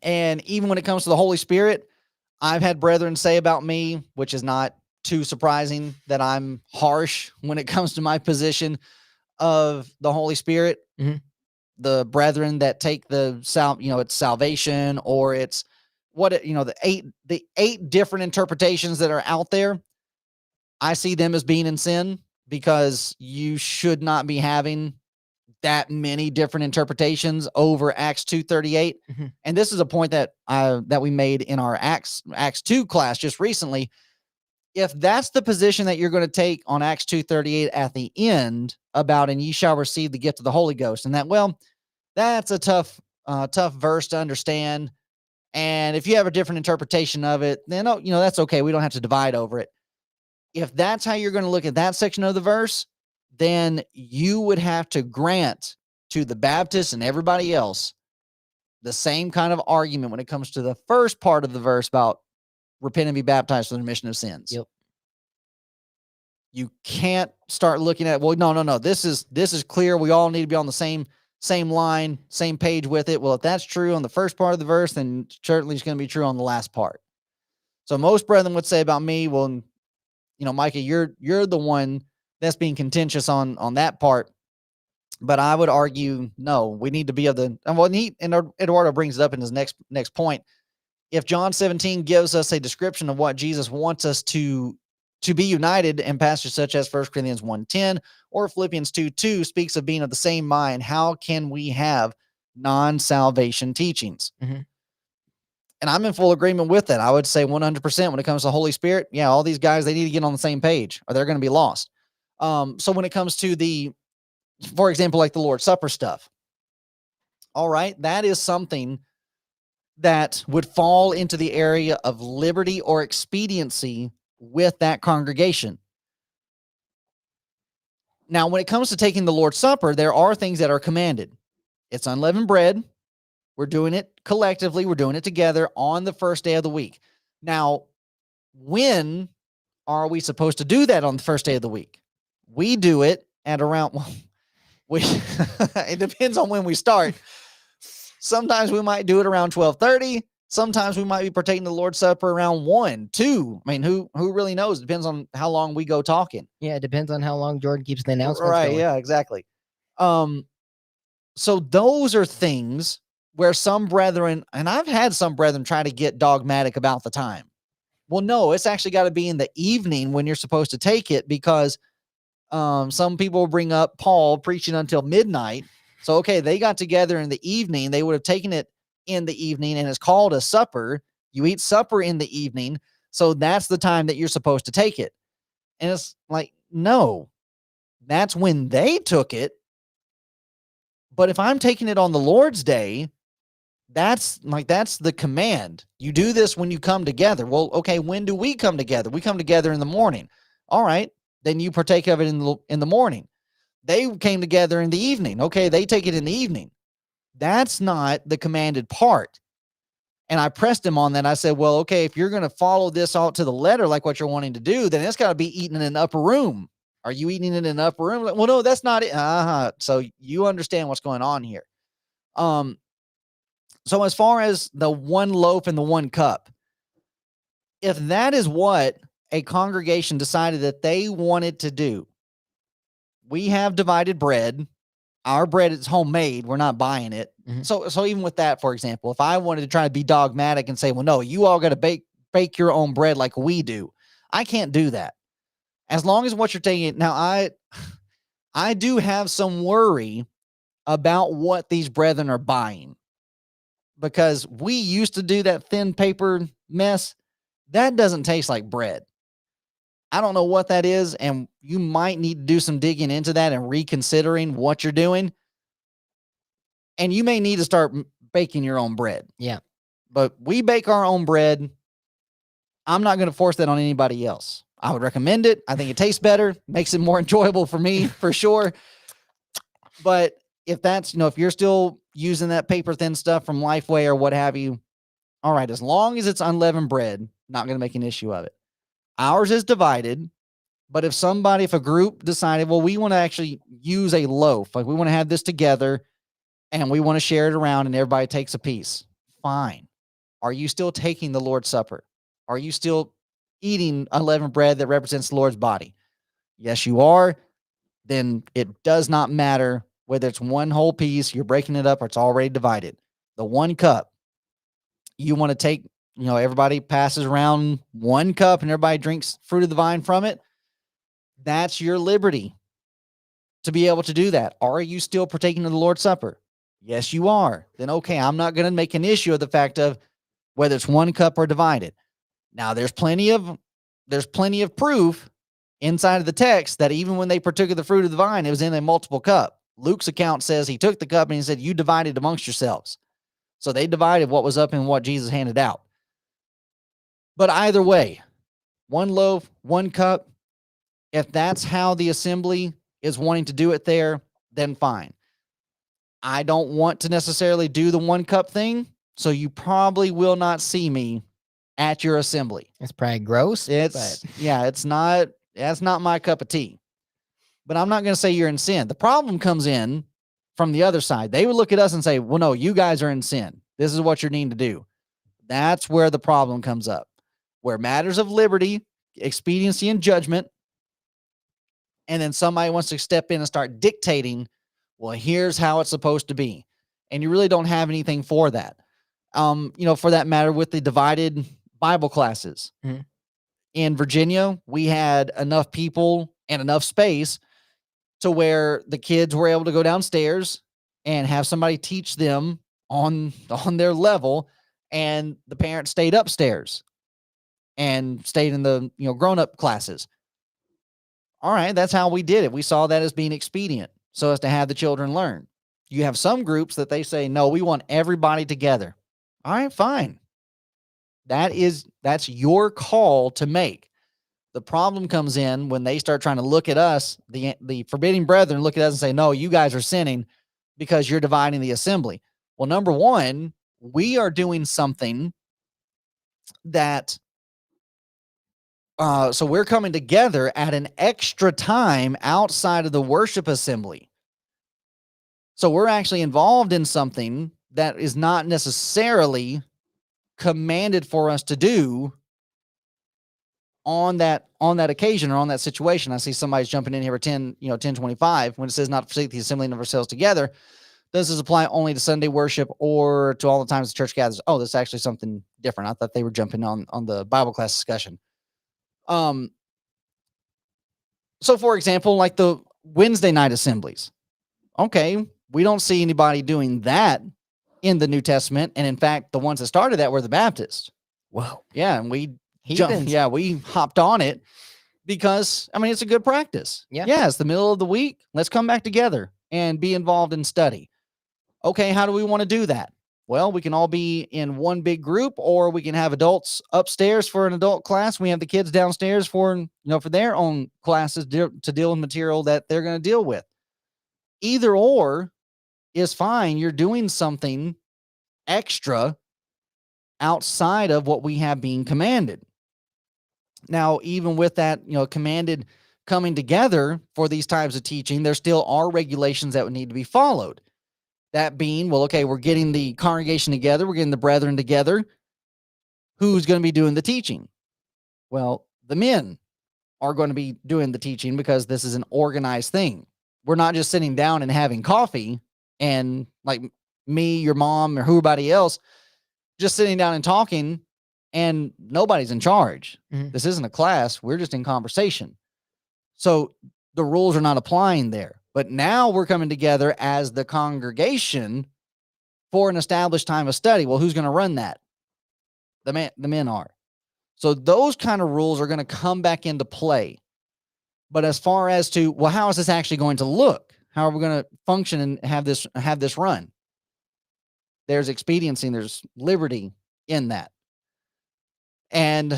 And even when it comes to the Holy Spirit, I've had brethren say about me, which is not too surprising, that I'm harsh when it comes to my position of the Holy Spirit. The brethren that take it's salvation, or it's the eight different interpretations that are out there. I see them as being in sin, because you should not be having that many different interpretations over Acts 2:38. And this is a point that we made in our Acts 2 class just recently. If that's the position that you're going to take on Acts 2:38 at the end about, and ye shall receive the gift of the Holy Ghost, and that, well, that's a tough verse to understand. And if you have a different interpretation of it, then that's okay. We don't have to divide over it. If that's how you're going to look at that section of the verse, then you would have to grant to the Baptists and everybody else the same kind of argument when it comes to the first part of the verse about repent and be baptized for the remission of sins. Yep. You can't start looking at, well, no. This is clear. We all need to be on the same line, same page with it. Well, if that's true on the first part of the verse, then certainly it's going to be true on the last part. So most brethren would say about me, well, Micah, you're the one that's being contentious on that part. But I would argue, no, we need to be of the, and well, Eduardo brings it up in his next point. If John 17 gives us a description of what Jesus wants us to be united, and passages such as 1 Corinthians 1:10 or Philippians 2:2 speaks of being of the same mind, how can we have non-salvation teachings? Mhm. And I'm in full agreement with that. I would say 100% when it comes to the Holy Spirit. Yeah, all these guys, they need to get on the same page or they're going to be lost. So when it comes to for example, like the Lord's Supper stuff, all right, that is something that would fall into the area of liberty or expediency with that congregation. Now, when it comes to taking the Lord's Supper, there are things that are commanded. It's unleavened bread. We're doing it collectively. We're doing it together on the first day of the week. Now, when are we supposed to do that on the first day of the week? We do it at around, it depends on when we start. Sometimes we might do it around 12:30. Sometimes we might be partaking the Lord's Supper around 1, 2. I mean, who really knows? It depends on how long we go talking. Yeah, it depends on how long Jordan keeps the announcements Right, going. yeah, exactly. So those are things where some brethren, and I've had some brethren try to get dogmatic about the time. Well, no, it's actually got to be in the evening when you're supposed to take it, because some people bring up Paul preaching until midnight. So, okay, they got together in the evening. They would have taken it in the evening, and it's called a supper. You eat supper in the evening. So that's the time that you're supposed to take it. And it's like, no, that's when they took it. But if I'm taking it on the Lord's day, that's the command. You do this when you come together. Well, okay, when do we come together? We come together in the morning. All right, then you partake of it in the morning. They came together in the evening. Okay, they take it in the evening. That's not the commanded part. And I pressed him on that. I said, well, okay, if you're going to follow this all to the letter, like what you're wanting to do, then it's got to be eaten in an upper room. Are you eating it in an upper room? Well, no, that's not it. So you understand what's going on here. So as far as the one loaf and the one cup, if that is what a congregation decided that they wanted to do, we have divided bread. Our bread is homemade. We're not buying it. Mhm. So even with that, for example, if I wanted to try to be dogmatic and say, well, no, you all got to bake your own bread like we do, I can't do that. As long as what you're taking. Now, I do have some worry about what these brethren are buying, because we used to do that thin paper mess. That doesn't taste like bread. I don't know what that is, and you might need to do some digging into that and reconsidering what you're doing. And you may need to start baking your own bread. Yeah. But we bake our own bread. I'm not going to force that on anybody else. I would recommend it. I think it tastes better, makes it more enjoyable for me, for sure. But if that's, if you're still using that paper thin stuff from Lifeway or what have you, all right, as long as it's unleavened bread, not going to make an issue of it. Ours is divided, but if a group decided, well, we want to actually use a loaf, like we want to have this together and we want to share it around and everybody takes a piece, fine. Are you still taking the Lord's Supper? Are you still eating unleavened bread that represents the Lord's body? Yes, you are. Then it does not matter whether it's one whole piece, you're breaking it up, or it's already divided. The one cup, you want to take, everybody passes around one cup and everybody drinks fruit of the vine from it. That's your liberty to be able to do that. Are you still partaking of the Lord's Supper? Yes, you are. Then, okay, I'm not going to make an issue of the fact of whether it's one cup or divided. Now, there's plenty of proof inside of the text that even when they partook of the fruit of the vine, it was in a multiple cup. Luke's account says he took the cup and he said, you divided amongst yourselves. So they divided what was up and what Jesus handed out. But either way, one loaf, one cup, if that's how the assembly is wanting to do it there, then fine. I don't want to necessarily do the one cup thing, so you probably will not see me at your assembly. It's probably gross. That's not my cup of tea. But I'm not going to say you're in sin. The problem comes in from the other side. They would look at us and say, well, no, you guys are in sin. This is what you're needing to do. That's where the problem comes up. where matters of liberty, expediency, and judgment, and then somebody wants to step in and start dictating, well, here's how it's supposed to be. And you really don't have anything for that. For that matter, with the divided Bible classes. Mhm. In Virginia, we had enough people and enough space to where the kids were able to go downstairs and have somebody teach them on their level, and the parents stayed upstairs and stayed in the grown-up classes. All right, that's how we did it. We saw that as being expedient so as to have the children learn. You have some groups that they say, no, we want everybody together. All right, fine. That's your call to make. The problem comes in when they start trying to look at us, the forbidding brethren look at us and say, no, you guys are sinning because you're dividing the assembly. Well, number one, we are doing something that so we're coming together at an extra time outside of the worship assembly. So we're actually involved in something that is not necessarily commanded for us to do on that occasion or on that situation. I see somebody's jumping in here at 10:25 when it says not to forsake the assembling of ourselves together. Does this apply only to Sunday worship or to all the times the church gathers? Oh, that's actually something different. I thought they were jumping on the Bible class discussion. So for example, like the Wednesday night assemblies. Okay, we don't see anybody doing that in the New Testament. And in fact, the ones that started that were the Baptists. Whoa. Yeah, and we Heathens. we hopped on it because it's a good practice. Yeah. Yeah, it's the middle of the week. Let's come back together and be involved in study. Okay, how do we want to do that? Well, we can all be in one big group, or we can have adults upstairs for an adult class. We have the kids downstairs for their own classes to deal with material that they're going to deal with. Either or is fine. You're doing something extra outside of what we have being commanded. Now, even with that, commanded coming together for these types of teaching, there still are regulations that would need to be followed. That being, well, okay, we're getting the congregation together. We're getting the brethren together. Who's going to be doing the teaching? Well, the men are going to be doing the teaching because this is an organized thing. We're not just sitting down and having coffee and like me, your mom, or whoever else just sitting down and talking and nobody's in charge. Mm-hmm. This isn't a class. We're just in conversation. So the rules are not applying there. But now we're coming together as the congregation for an established time of study. Well, who's going to run that? The men are. So those kind of rules are going to come back into play. But as far as to, well, how is this actually going to look? How are we going to function and have this run? There's expediency and there's liberty in that. And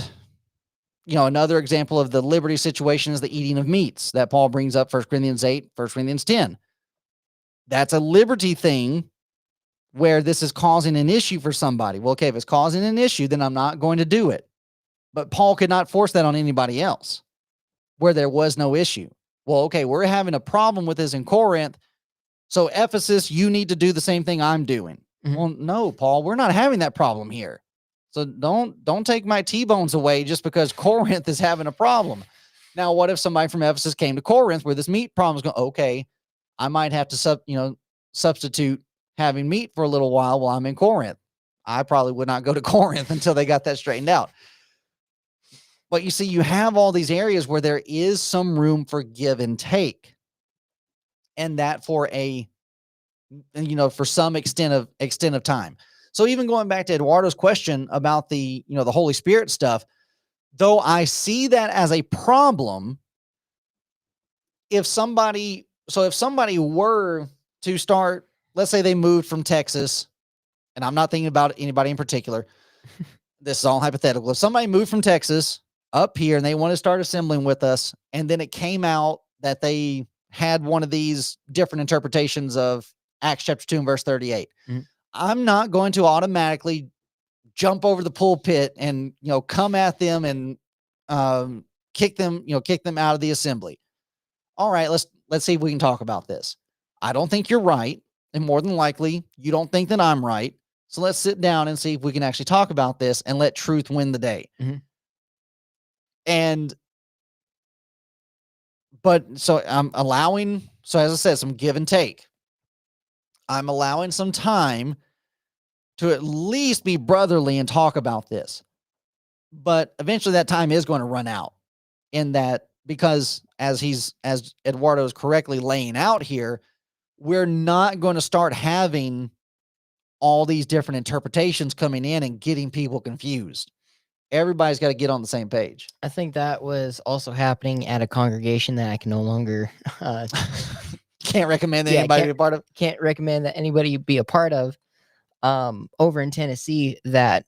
another example of the liberty situation is the eating of meats that Paul brings up, 1 Corinthians 8, 1 Corinthians 10. That's a liberty thing where this is causing an issue for somebody. Well, okay, if it's causing an issue, then I'm not going to do it. But Paul could not force that on anybody else where there was no issue. Well, okay, we're having a problem with this in Corinth. So Ephesus, you need to do the same thing I'm doing. Mm-hmm. Well, no, Paul, we're not having that problem here. So don't take my T-bones away just because Corinth is having a problem. Now, what if somebody from Ephesus came to Corinth where this meat problem is going? Okay, I might have to substitute having meat for a little while I'm in Corinth. I probably would not go to Corinth until they got that straightened out. But you see, you have all these areas where there is some room for give and take, and that for for some extent of time. So even going back to Eduardo's question about the Holy Spirit stuff, though I see that as a problem, if somebody were to start, let's say they moved from Texas, and I'm not thinking about anybody in particular. This is all hypothetical. If somebody moved from Texas up here and they want to start assembling with us, and then it came out that they had one of these different interpretations of Acts chapter 2 and verse 38. Mm-hmm. I'm not going to automatically jump over the pulpit and, come at them and kick them out of the assembly. All right, let's see if we can talk about this. I don't think you're right. And more than likely, you don't think that I'm right. So let's sit down and see if we can actually talk about this and let truth win the day. Mm-hmm. And but so I'm allowing, so as I said, some give and take. I'm allowing some time to at least be brotherly and talk about this. But eventually that time is going to run out, in that, because as Eduardo is correctly laying out here, we're not going to start having all these different interpretations coming in and getting people confused. Everybody's got to get on the same page. I think that was also happening at a congregation that I can no longer Can't recommend that Yeah, anybody be a part of. can't recommend that anybody be a part of. Over in Tennessee, that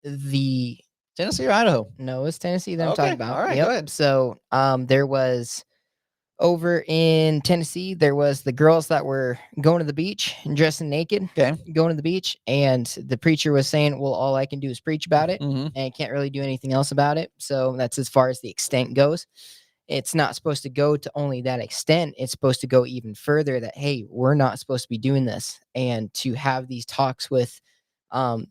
the Tennessee or Idaho? no, it's Tennessee that I'm Okay, talking about. all right, Yep. go ahead. So, there was over in Tennessee, there was the girls that were going to the beach and dressing naked, Okay. going to the beach, and the preacher was saying, "Well, all I can do is preach about it, Mm-hmm. and can't really do anything else about it." So that's as far as the extent goes. It's not supposed to go to only that extent. It's supposed to go even further, that, hey, we're not supposed to be doing this. And to have these talks with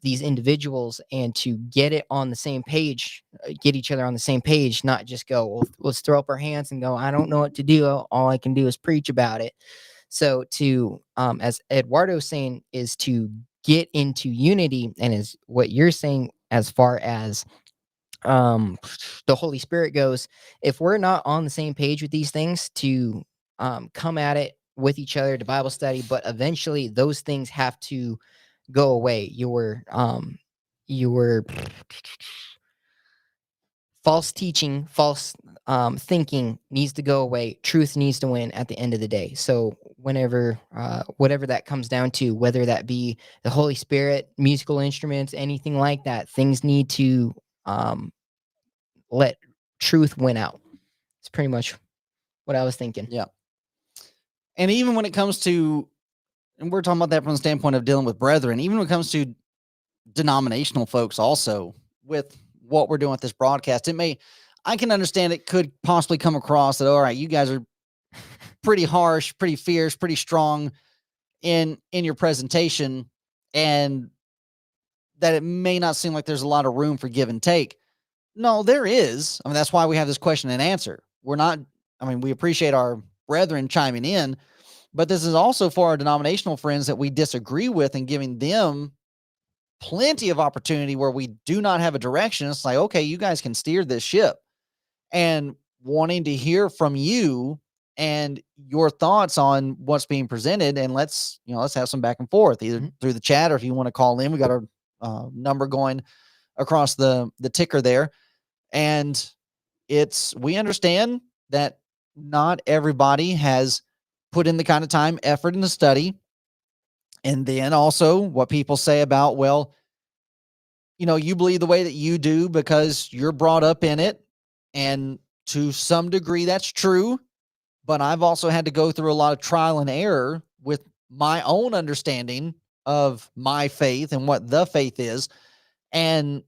these individuals, and to get it on the same page, get each other on the same page, not just go, well, let's throw up our hands and go, I don't know what to do. All I can do is preach about it. So to, as Eduardo's saying, is to get into unity, and is what you're saying as far as the Holy Spirit goes, if we're not on the same page with these things, to come at it with each other to Bible study, but eventually those things have to go away. Your false teaching, false thinking needs to go away. Truth needs to win at the end of the day. So whenever whatever that comes down to, whether that be the Holy Spirit, musical instruments, anything like that, things need to let truth win out. It's pretty much what I was thinking. Yeah. And even when it comes to, and we're talking about that from the standpoint of dealing with brethren, even when it comes to denominational folks also, with what we're doing with this broadcast, I can understand it could possibly come across that, all right, you guys are pretty harsh, pretty fierce, pretty strong in your presentation, and that it may not seem like there's a lot of room for give and take. No, there is. I mean, that's why we have this question and answer. We appreciate our brethren chiming in, but this is also for our denominational friends that we disagree with, and giving them plenty of opportunity where we do not have a direction. It's like, okay, you guys can steer this ship, and wanting to hear from you and your thoughts on what's being presented. And let's have some back and forth, either through the chat, or if you want to call in, we got our number going across the ticker there. And we understand that not everybody has put in the kind of time, effort, and the study. And then also what people say about, well, you believe the way that you do because you're brought up in it. And to some degree that's true, but I've also had to go through a lot of trial and error with my own understanding of my faith and what the faith is. And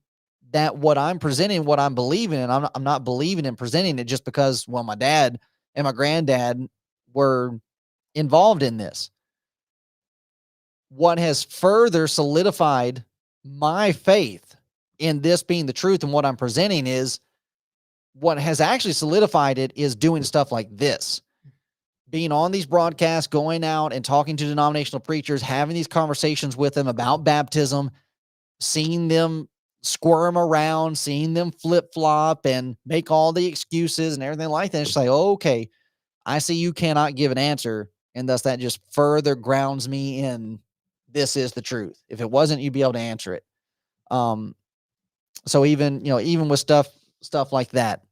that what I'm presenting, what I'm believing in, I'm not believing in presenting it just because, well, my dad and my granddad were involved in this. What has further solidified my faith in this being the truth and what I'm presenting is, what has actually solidified it is doing stuff like this, being on these broadcasts, going out and talking to denominational preachers, having these conversations with them about baptism, seeing them squirm around, seeing them flip-flop and make all the excuses and everything like that. It's like, oh, okay, I see you cannot give an answer. And thus that just further grounds me in, this is the truth. If it wasn't, you'd be able to answer it. So even with stuff like that,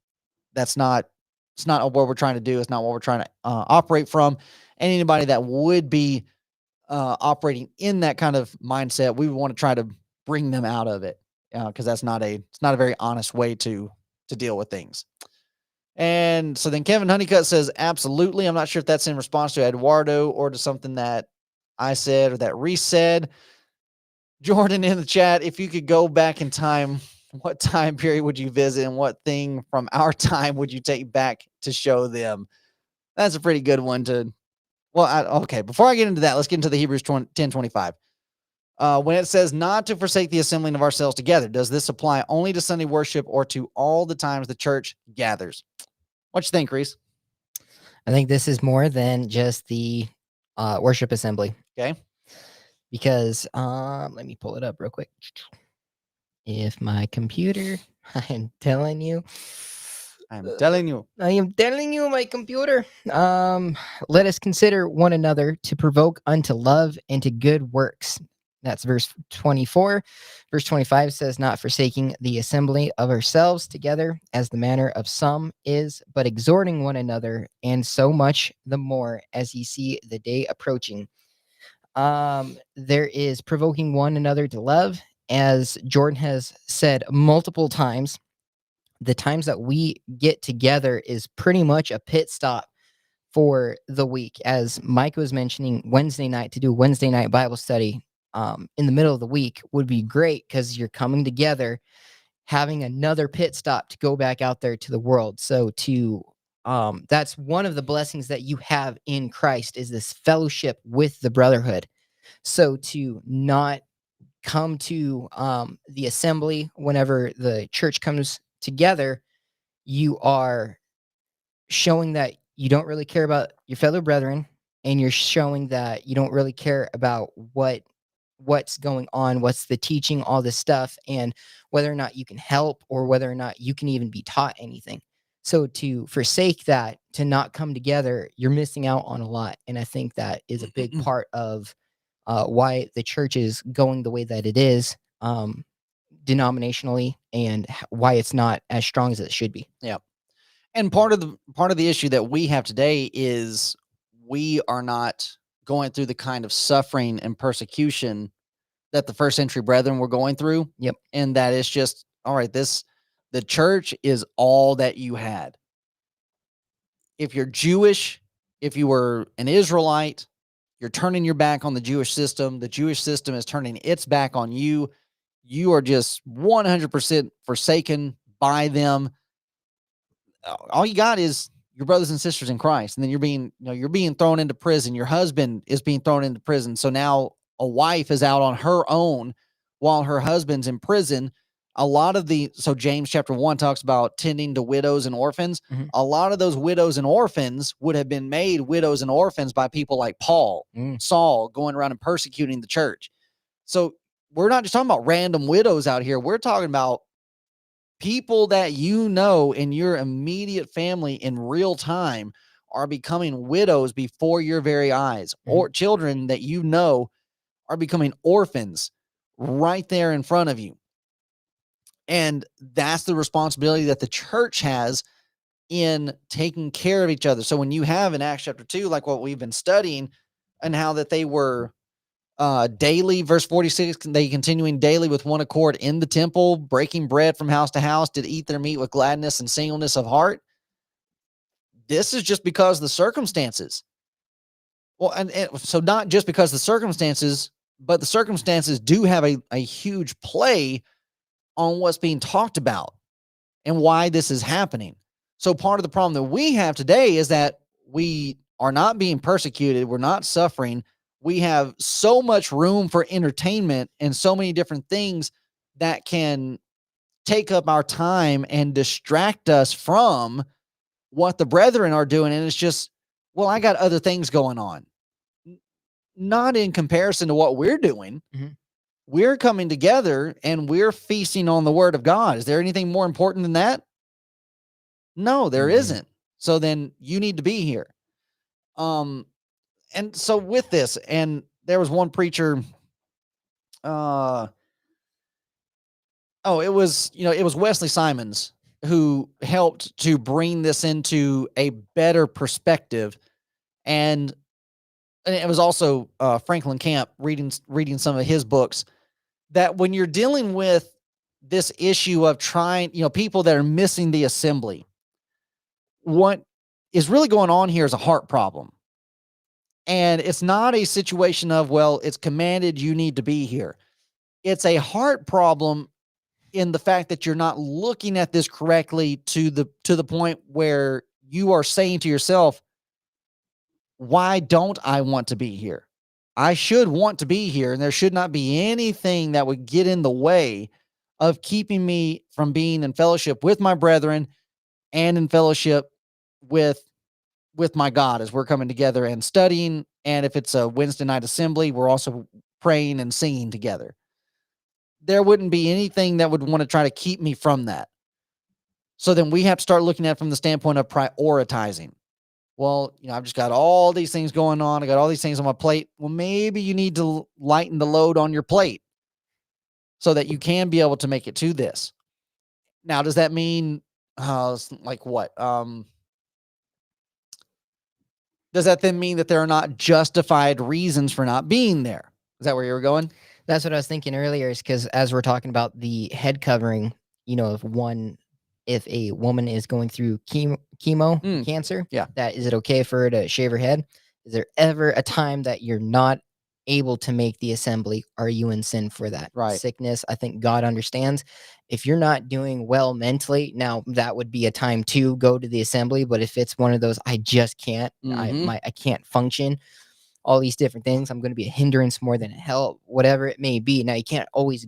it's not what we're trying to do. It's not what we're trying to operate from. And anybody that would be operating in that kind of mindset, we want to try to bring them out of it, because it's not a very honest way to deal with things. And so then Kevin Honeycutt says, absolutely. I'm not sure if that's in response to Eduardo or to something that I said or that Reese said. Jordan in the chat, if you could go back in time, what time period would you visit, and what thing from our time would you take back to show them? That's a pretty good one to, okay, before I get into that, let's get into the Hebrews 10:25. When it says not to forsake the assembling of ourselves together, does this apply only to Sunday worship or to all the times the church gathers? What you think, Reese? I think this is more than just the worship assembly. Okay. Because let me pull it up real quick. If my computer, I'm telling you, I'm telling you. I am telling you, my computer. Let us consider one another to provoke unto love and to good works. That's verse 24. Verse 25 says, not forsaking the assembly of ourselves together, as the manner of some is, but exhorting one another, and so much the more as ye see the day approaching. There is provoking one another to love, as Jordan has said multiple times. The times that we get together is pretty much a pit stop for the week. As Mike was mentioning, Wednesday night, to do Wednesday night Bible study in the middle of the week would be great, because you're coming together, having another pit stop to go back out there to the world. So that's one of the blessings that you have in Christ, is this fellowship with the brotherhood. So to not come to the assembly whenever the church comes together, you are showing that you don't really care about your fellow brethren, and you're showing that you don't really care about what's going on, what's the teaching, all this stuff, and whether or not you can help, or whether or not you can even be taught anything. So to forsake that, to not come together, you're missing out on a lot. And I think that is a big part of why the church is going the way that it is, denominationally, and why it's not as strong as it should be. Yeah. And part of the issue that we have today is we are not going through the kind of suffering and persecution that the first century brethren were going through. Yep. And that it's just, all right, the church is all that you had. If you're Jewish, if you were an Israelite, you're turning your back on the Jewish system. The Jewish system is turning its back on you. You are just 100% forsaken by them. All you got is your brothers and sisters in Christ. And then you're being thrown into prison. Your husband is being thrown into prison. So now a wife is out on her own while her husband's in prison. So James chapter 1 talks about tending to widows and orphans. Mm-hmm. A lot of those widows and orphans would have been made widows and orphans by people like Paul, Saul, going around and persecuting the church. So we're not just talking about random widows out here. We're talking about people that in your immediate family in real time are becoming widows before your very eyes, or children that are becoming orphans right there in front of you. And that's the responsibility that the church has in taking care of each other. So when you have in Acts chapter 2, like what we've been studying, and how that they were daily, verse 46, they continuing daily with one accord in the temple, breaking bread from house to house, did eat their meat with gladness and singleness of heart. This is just because of the circumstances. Well, and so not just because of the circumstances, but the circumstances do have a huge play on what's being talked about and why this is happening. So part of the problem that we have today is that we are not being persecuted. We're not suffering. We have so much room for entertainment and so many different things that can take up our time and distract us from what the brethren are doing. And it's just, well, I got other things going on. Not in comparison to what we're doing. Mm-hmm. We're coming together and we're feasting on the word of God. Is there anything more important than that? No, there isn't. So then you need to be here. And so with this, and there was one preacher, it was Wesley Simons who helped to bring this into a better perspective. And it was also Franklin Camp reading some of his books, that when you're dealing with this issue of people that are missing the assembly, what is really going on here is a heart problem. And it's not a situation of, well, it's commanded, you need to be here. It's a heart problem in the fact that you're not looking at this correctly to the point where you are saying to yourself, why don't I want to be here? I should want to be here, and there should not be anything that would get in the way of keeping me from being in fellowship with my brethren and in fellowship with my God as we're coming together and studying. And if it's a Wednesday night assembly, we're also praying and singing together. There wouldn't be anything that would want to try to keep me from that. So then we have to start looking at it from the standpoint of prioritizing. Well, I've just got all these things going on. I got all these things on my plate. Well, maybe you need to lighten the load on your plate so that you can be able to make it to this. Now, does that mean like what? Does that then mean that there are not justified reasons for not being there? Is that where you were going? That's what I was thinking earlier, is because as we're talking about the head covering, if a woman is going through chemo cancer, yeah. is it okay for her to shave her head? Is there ever a time that you're not able to make the assembly? Are you in sin for that? Right. Sickness, I think God understands. If you're not doing well mentally, now that would be a time to go to the assembly. But if it's one of those, I just can't, I can't function, all these different things, I'm going to be a hindrance more than a help, whatever it may be. Now you can't always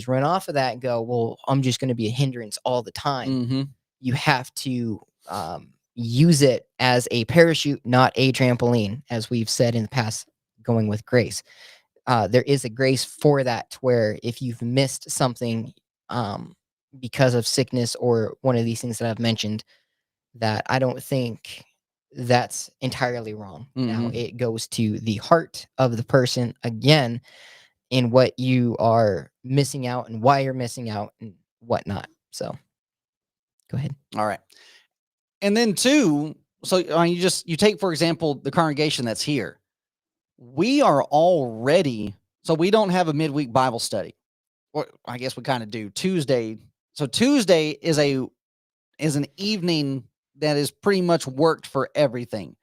run off of that and go, well, I'm just going to be a hindrance all the time. You have to use it as a parachute, not a trampoline, as we've said in the past, going with grace. There is a grace for that, where if you've missed something because of sickness or one of these things that I've mentioned, that I don't think that's entirely wrong. Now it goes to the heart of the person again, in what you are missing out and why you're missing out and whatnot. So go ahead. All right. And then two, so you take, for example, the congregation that's here. We are already, so we don't have a midweek Bible study. Or I guess we kind of do Tuesday. So Tuesday is an evening that is pretty much worked for everything.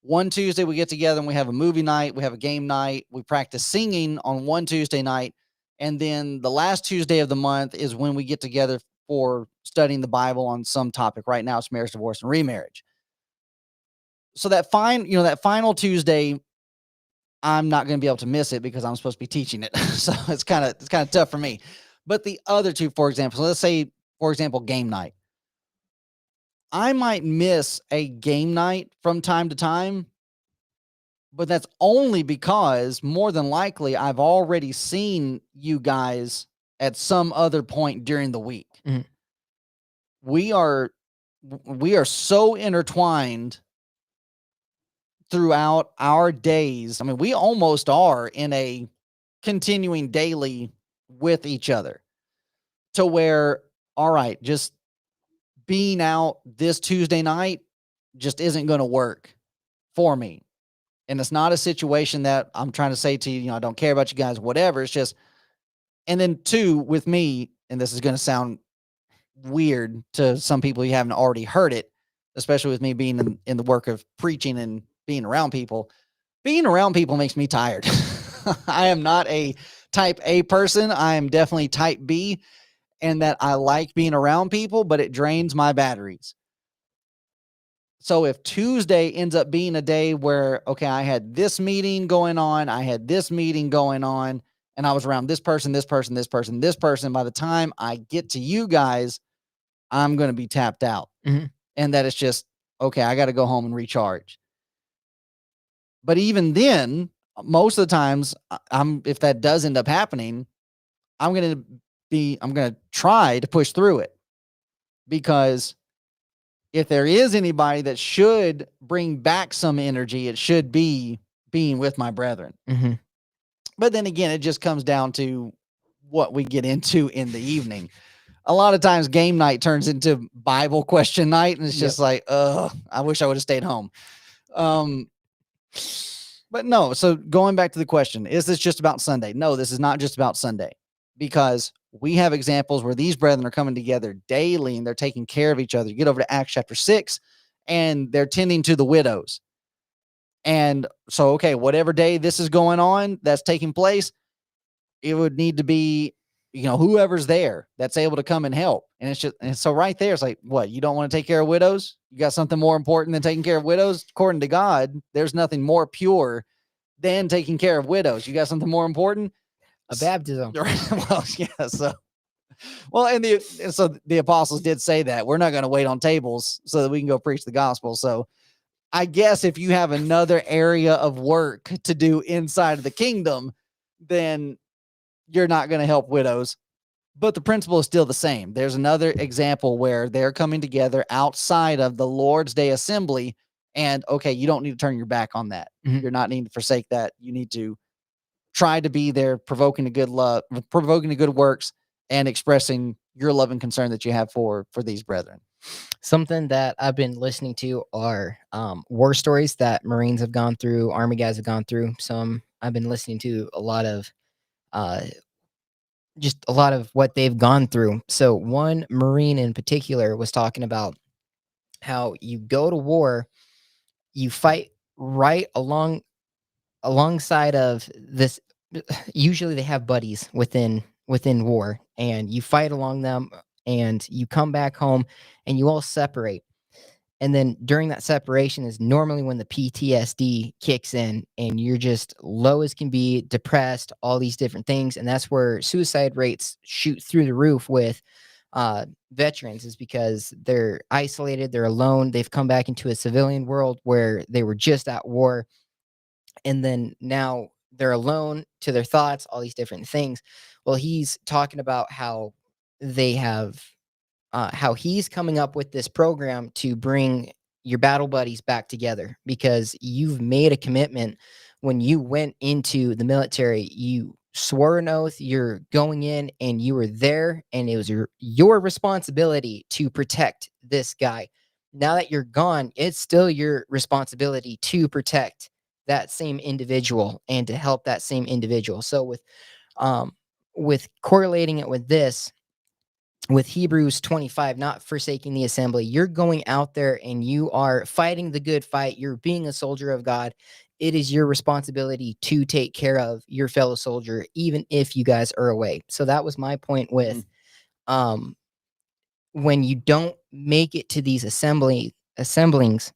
One Tuesday we get together and we have a movie night, we have a game night, we practice singing on one Tuesday night, and then the last Tuesday of the month is when we get together for studying the Bible on some topic. Right now it's marriage, divorce, and remarriage. So that final Tuesday, I'm not going to be able to miss it because I'm supposed to be teaching it. So it's kind of tough for me. But the other two, for example, let's say, for example, game night. I might miss a game night from time to time, but that's only because more than likely I've already seen you guys at some other point during the week. We are so intertwined throughout our days. I mean, we almost are in a continuing daily with each other, to where, all right, just being out this Tuesday night just isn't going to work for me. And it's not a situation that I'm trying to say to you, I don't care about you guys, whatever. It's just, and then two, with me, and this is going to sound weird to some people who haven't already heard it, especially with me being in the work of preaching and being around people makes me tired. I am not a type A person. I am definitely type B, and that I like being around people, but it drains my batteries. So if Tuesday ends up being a day where, okay, I had this meeting going on, and I was around this person, by the time I get to you guys, I'm going to be tapped out. And that it's just, okay, I got to go home and recharge. But even then, most of the times, if that does end up happening, I'm going to try to push through it, because if there is anybody that should bring back some energy, it should be being with my brethren. But then again, it just comes down to what we get into in the evening. A lot of times game night turns into Bible question night, and it's just like, I wish I would have stayed home. But no, so going back to the question, is this just about Sunday? No, this is not just about Sunday, because we have examples where these brethren are coming together daily and they're taking care of each other. You get over to Acts chapter 6 and they're tending to the widows. And so, okay, whatever day this is going on, that's taking place, it would need to be, whoever's there that's able to come and help. And it's just, and so right there, it's like, what, you don't want to take care of widows? You got something more important than taking care of widows? According to God, there's nothing more pure then taking care of widows. You got something more important? A baptism. Well, yeah. So, well, so the apostles did say that we're not going to wait on tables so that we can go preach the gospel. So, I guess if you have another area of work to do inside of the kingdom, then you're not going to help widows. But the principle is still the same. There's another example where they're coming together outside of the Lord's Day assembly. And okay, you don't need to turn your back on that. Mhm. You're not needing to forsake that. You need to try to be there, provoking the good love, provoking the good works, and expressing your love and concern that you have for these brethren. Something that I've been listening to are war stories that Marines have gone through, Army guys have gone through. I've been listening to a lot of just a lot of what they've gone through. So one Marine in particular was talking about how you go to war, you fight right alongside of this. Usually they have buddies within war, and you fight along them, and you come back home and you all separate. And then during that separation is normally when the PTSD kicks in and you're just low as can be, depressed, all these different things. And that's where suicide rates shoot through the roof with veterans, is because they're isolated, they're alone, they've come back into a civilian world where they were just at war. And then now they're alone to their thoughts, all these different things. Well, he's talking about how they have how he's coming up with this program to bring your battle buddies back together, because you've made a commitment when you went into the military. You swore an oath, you're going in and you were there, and it was your responsibility to protect this guy. Now that you're gone, it's still your responsibility to protect that same individual and to help that same individual. So with correlating it with this, with Hebrews 25, not forsaking the assembly, you're going out there and you are fighting the good fight. You're being a soldier of God. It is your responsibility to take care of your fellow soldier, even if you guys are away. So that was my point with when you don't make it to these assemblings,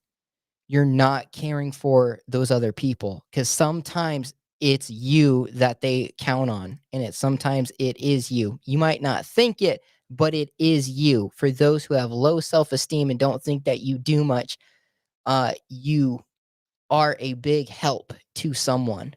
you're not caring for those other people, because sometimes it's you that they count on, and sometimes it is you. You might not think it, but it is you. For those who have low self-esteem and don't think that you do much, you are a big help to someone.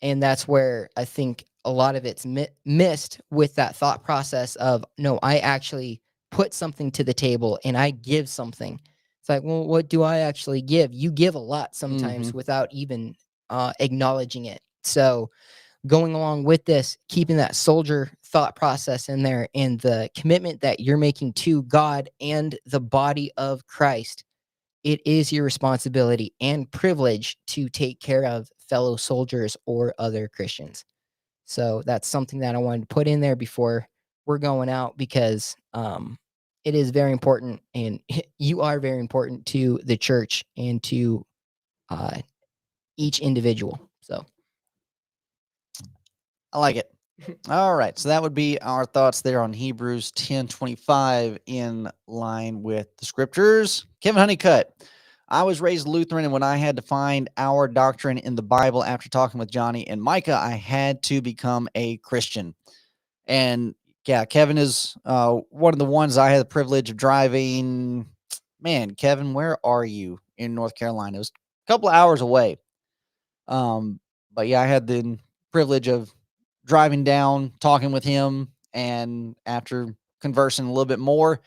And that's where I think a lot of it's missed with that thought process of, no, I actually put something to the table and I give something. It's like, well, what do I actually give? You give a lot sometimes without even acknowledging it. So going along with this, keeping that soldier thought process in there and the commitment that you're making to God and the body of Christ, it is your responsibility and privilege to take care of fellow soldiers or other Christians. So that's something that I wanted to put in there before we're going out, because it is very important, and you are very important to the church and to each individual. So I like it. All right. So that would be our thoughts there on Hebrews 10:25, in line with the scriptures. Kevin Honeycutt. I was raised Lutheran, and when I had to find our doctrine in the Bible after talking with Johnny and Micah, I had to become a Christian. And yeah, Kevin is one of the ones I had the privilege of driving. Man, Kevin, where are you in North Carolina? It was a couple of hours away. But yeah, I had the privilege of driving down, talking with him, and after conversing a little bit more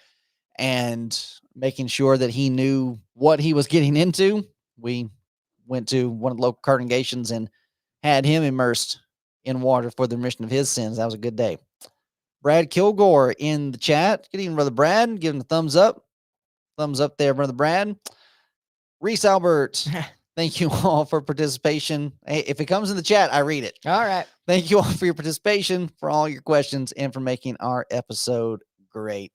and making sure that he knew what he was getting into, we went to one of the local congregations and had him immersed in water for the remission of his sins. That was a good day. Brad Kilgore in the chat. Good evening, Brother Brad. Give him a thumbs up. Thumbs up there, Brother Brad. Reese Albert. Thank you all for participation. Hey, if it comes in the chat, I read it. all right. Thank you all for your participation, for all your questions, and for making our episode great.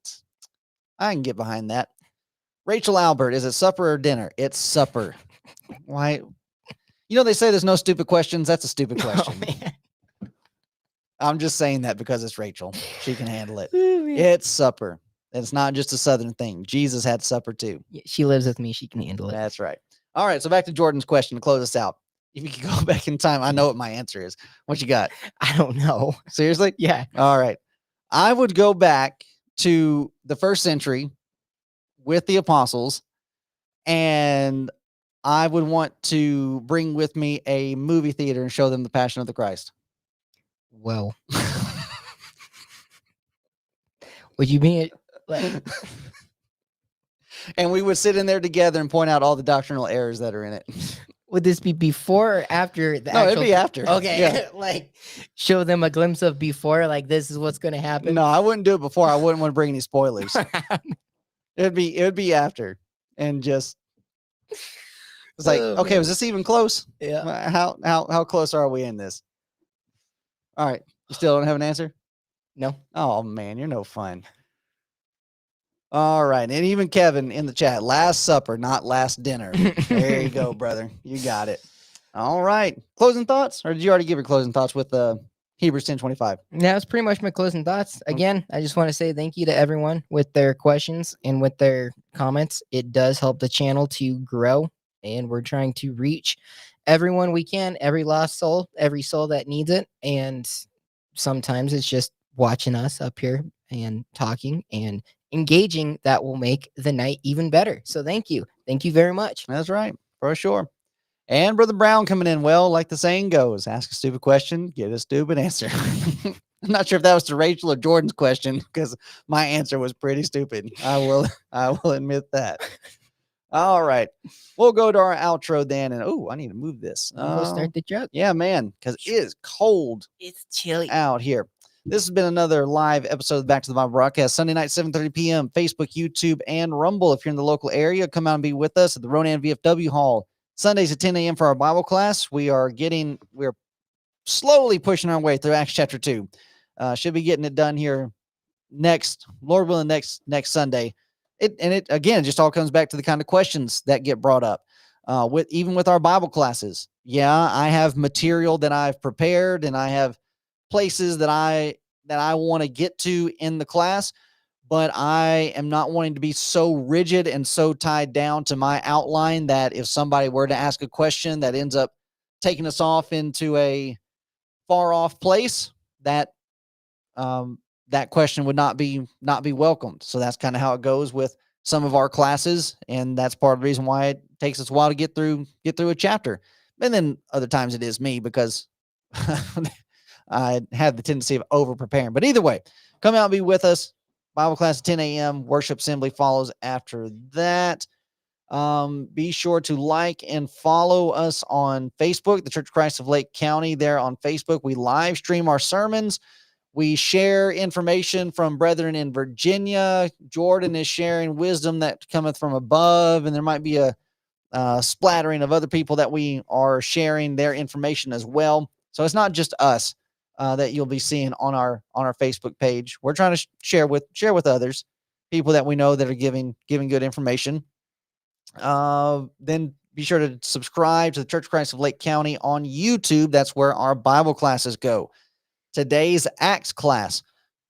I can get behind that. Rachel Albert, is it supper or dinner? It's supper. Why? You know, they say there's no stupid questions. That's a stupid question. Oh, man. I'm just saying that because it's Rachel. She can handle it. Ooh, man. It's supper. It's not just a Southern thing. Jesus had supper too. Yeah, she lives with me. She can handle it. That's right. All right. So back to Jordan's question to close us out. If you could go back in time, I know what my answer is. What you got? I don't know. Seriously? Yeah. All right. I would go back to the first century with the apostles, and I would want to bring with me a movie theater and show them the Passion of the Christ. Well, would you be like, And we would sit in there together and point out all the doctrinal errors that are in it. would this be before or after the No, it'd be after. Okay. Yeah. Like show them a glimpse of before, like this is what's gonna happen. No, I wouldn't do it before. I wouldn't want to bring any spoilers. It would be after. And just it's like, Oh, okay, man. was this even close? Yeah. How close are we in this? All right. You still don't have an answer? No. Oh man, you're no fun. All right. And even Kevin in the chat, last supper, not last dinner. There you go, brother. You got it. All right. Closing thoughts? Or did you already give your closing thoughts with Hebrews 10:25? That was pretty much my closing thoughts. Again, I just want to say thank you to everyone with their questions and with their comments. It does help the channel to grow, and we're trying to reach everyone we can, every lost soul, every soul that needs it. And sometimes it's just watching us up here and talking and engaging that will make the night even better. So thank you. Thank you very much. That's right, for sure. And Brother Brown coming in, well, like the saying goes, ask a stupid question, get a stupid answer. I'm not sure if that was to Rachel or Jordan's question because my answer was pretty stupid. I will admit that. All right. We'll go to our outro then. And I need to move this. We'll start the truck. Yeah, man, because it is cold. It's chilly Out here. This has been another live episode of Back to the Bible broadcast, Sunday night, 7:30 p.m., Facebook, YouTube, and Rumble. If you're in the local area, come out and be with us at the Ronan VFW Hall. Sundays at 10 a.m. for our Bible class. We're slowly pushing our way through Acts chapter 2. Should be getting it done here Lord willing, next Sunday. It again just all comes back to the kind of questions that get brought up. With our Bible classes. Yeah, I have material that I've prepared, and I have places that I want to get to in the class, but I am not wanting to be so rigid and so tied down to my outline that if somebody were to ask a question that ends up taking us off into a far off place, that that question would not be welcomed. So that's kind of how it goes with some of our classes, and that's part of the reason why it takes us a while to get through a chapter. And then other times it is me because I have the tendency of over preparing. But either way, come out and be with us. Bible class at 10 a.m. Worship assembly follows after that. Be sure to like and follow us on Facebook, the Church of Christ of Lake County. There on Facebook, we live stream our sermons. We share information from brethren in Virginia. Jordan is sharing wisdom that cometh from above, and there might be a splattering of other people that we are sharing their information as well. So it's not just us that you'll be seeing on our Facebook page. We're trying to share with others, people that we know that are giving good information. Then be sure to subscribe to the Church of Christ of Lake County on YouTube. That's where our Bible classes go. Today's Acts class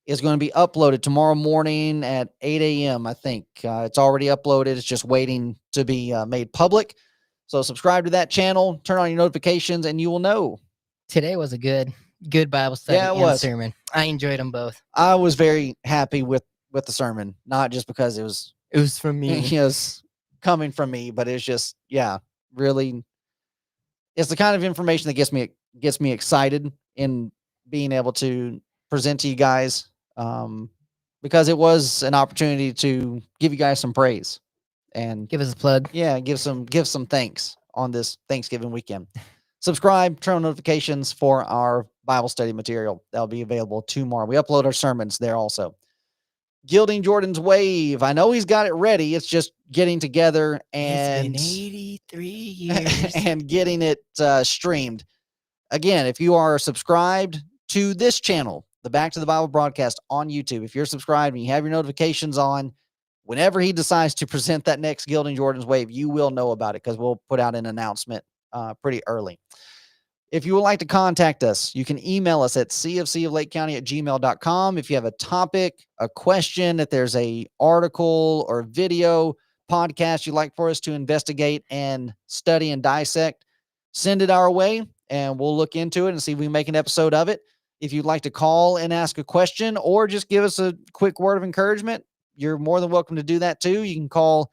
is going to be uploaded tomorrow morning at 8 a.m. I think it's already uploaded. It's just waiting to be made public. So subscribe to that channel, turn on your notifications, and you will know. Today was a good Bible study and sermon. I enjoyed them both. I was very happy with the sermon, not just because it was from me. It was coming from me, but it's just, yeah, really, it's the kind of information that gets me excited in being able to present to you guys, because it was an opportunity to give you guys some praise and give us a plug. Yeah, give some thanks on this Thanksgiving weekend. Subscribe, turn on notifications for our Bible study material. That'll be available tomorrow. We upload our sermons there also. Gilding Jordan's Wave. I know he's got it ready. It's just getting together and it's been 83 years and getting it streamed. Again, if you are subscribed to this channel, the Back to the Bible broadcast on YouTube, if you're subscribed and you have your notifications on, whenever he decides to present that next Gilding Jordan's Wave, you will know about it because we'll put out an announcement pretty early. If you would like to contact us, you can email us at cfcoflakecounty@gmail.com. If you have a topic, a question, if there's a article or video podcast you'd like for us to investigate and study and dissect, send it our way and we'll look into it and see if we can make an episode of it. If you'd like to call and ask a question or just give us a quick word of encouragement, you're more than welcome to do that too. You can call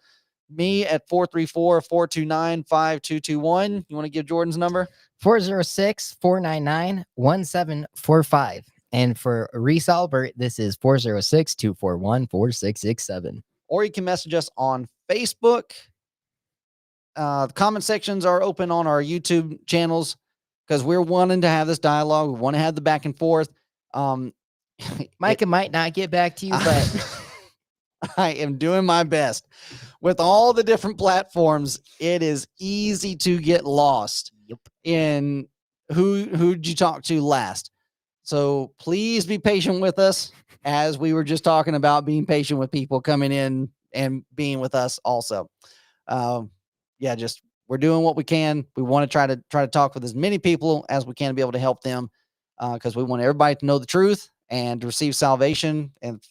me at 434-429-5221. You want to give Jordan's number? 406-499-1745. And for Reese Albert, this is 406-241-4667. Or you can message us on Facebook. The comment sections are open on our YouTube channels because we're wanting to have this dialogue. We want to have the back and forth. Micah might not get back to you, but I am doing my best. With all the different platforms, it is easy to get lost in who'd you talk to last. So please be patient with us, as we were just talking about being patient with people coming in and being with us also. Just we're doing what we can. We want to try to talk with as many people as we can to be able to help them, because we want everybody to know the truth and to receive salvation and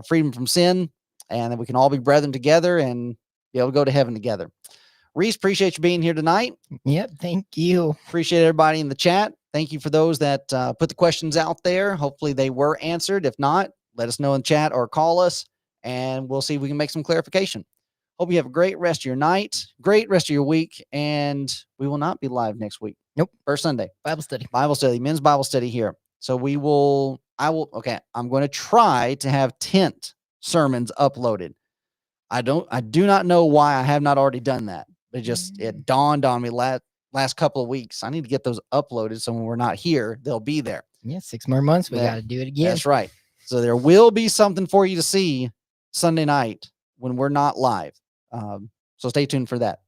freedom from sin, and that we can all be brethren together and be able to go to heaven together. Reese, appreciate you being here tonight. Yep, thank you. Appreciate everybody in the chat. Thank you for those that put the questions out there. Hopefully they were answered. If not, let us know in chat or call us, and we'll see if we can make some clarification. Hope you have a great rest of your night, great rest of your week, and we will not be live next week. Nope. First Sunday. Bible study, men's Bible study here. So I'm going to try to have 10 sermons uploaded. I do not know why I have not already done that. It dawned on me last couple of weeks. I need to get those uploaded so when we're not here, they'll be there. Yeah, 6 more months. We got to do it again. That's right. So there will be something for you to see Sunday night when we're not live. So stay tuned for that.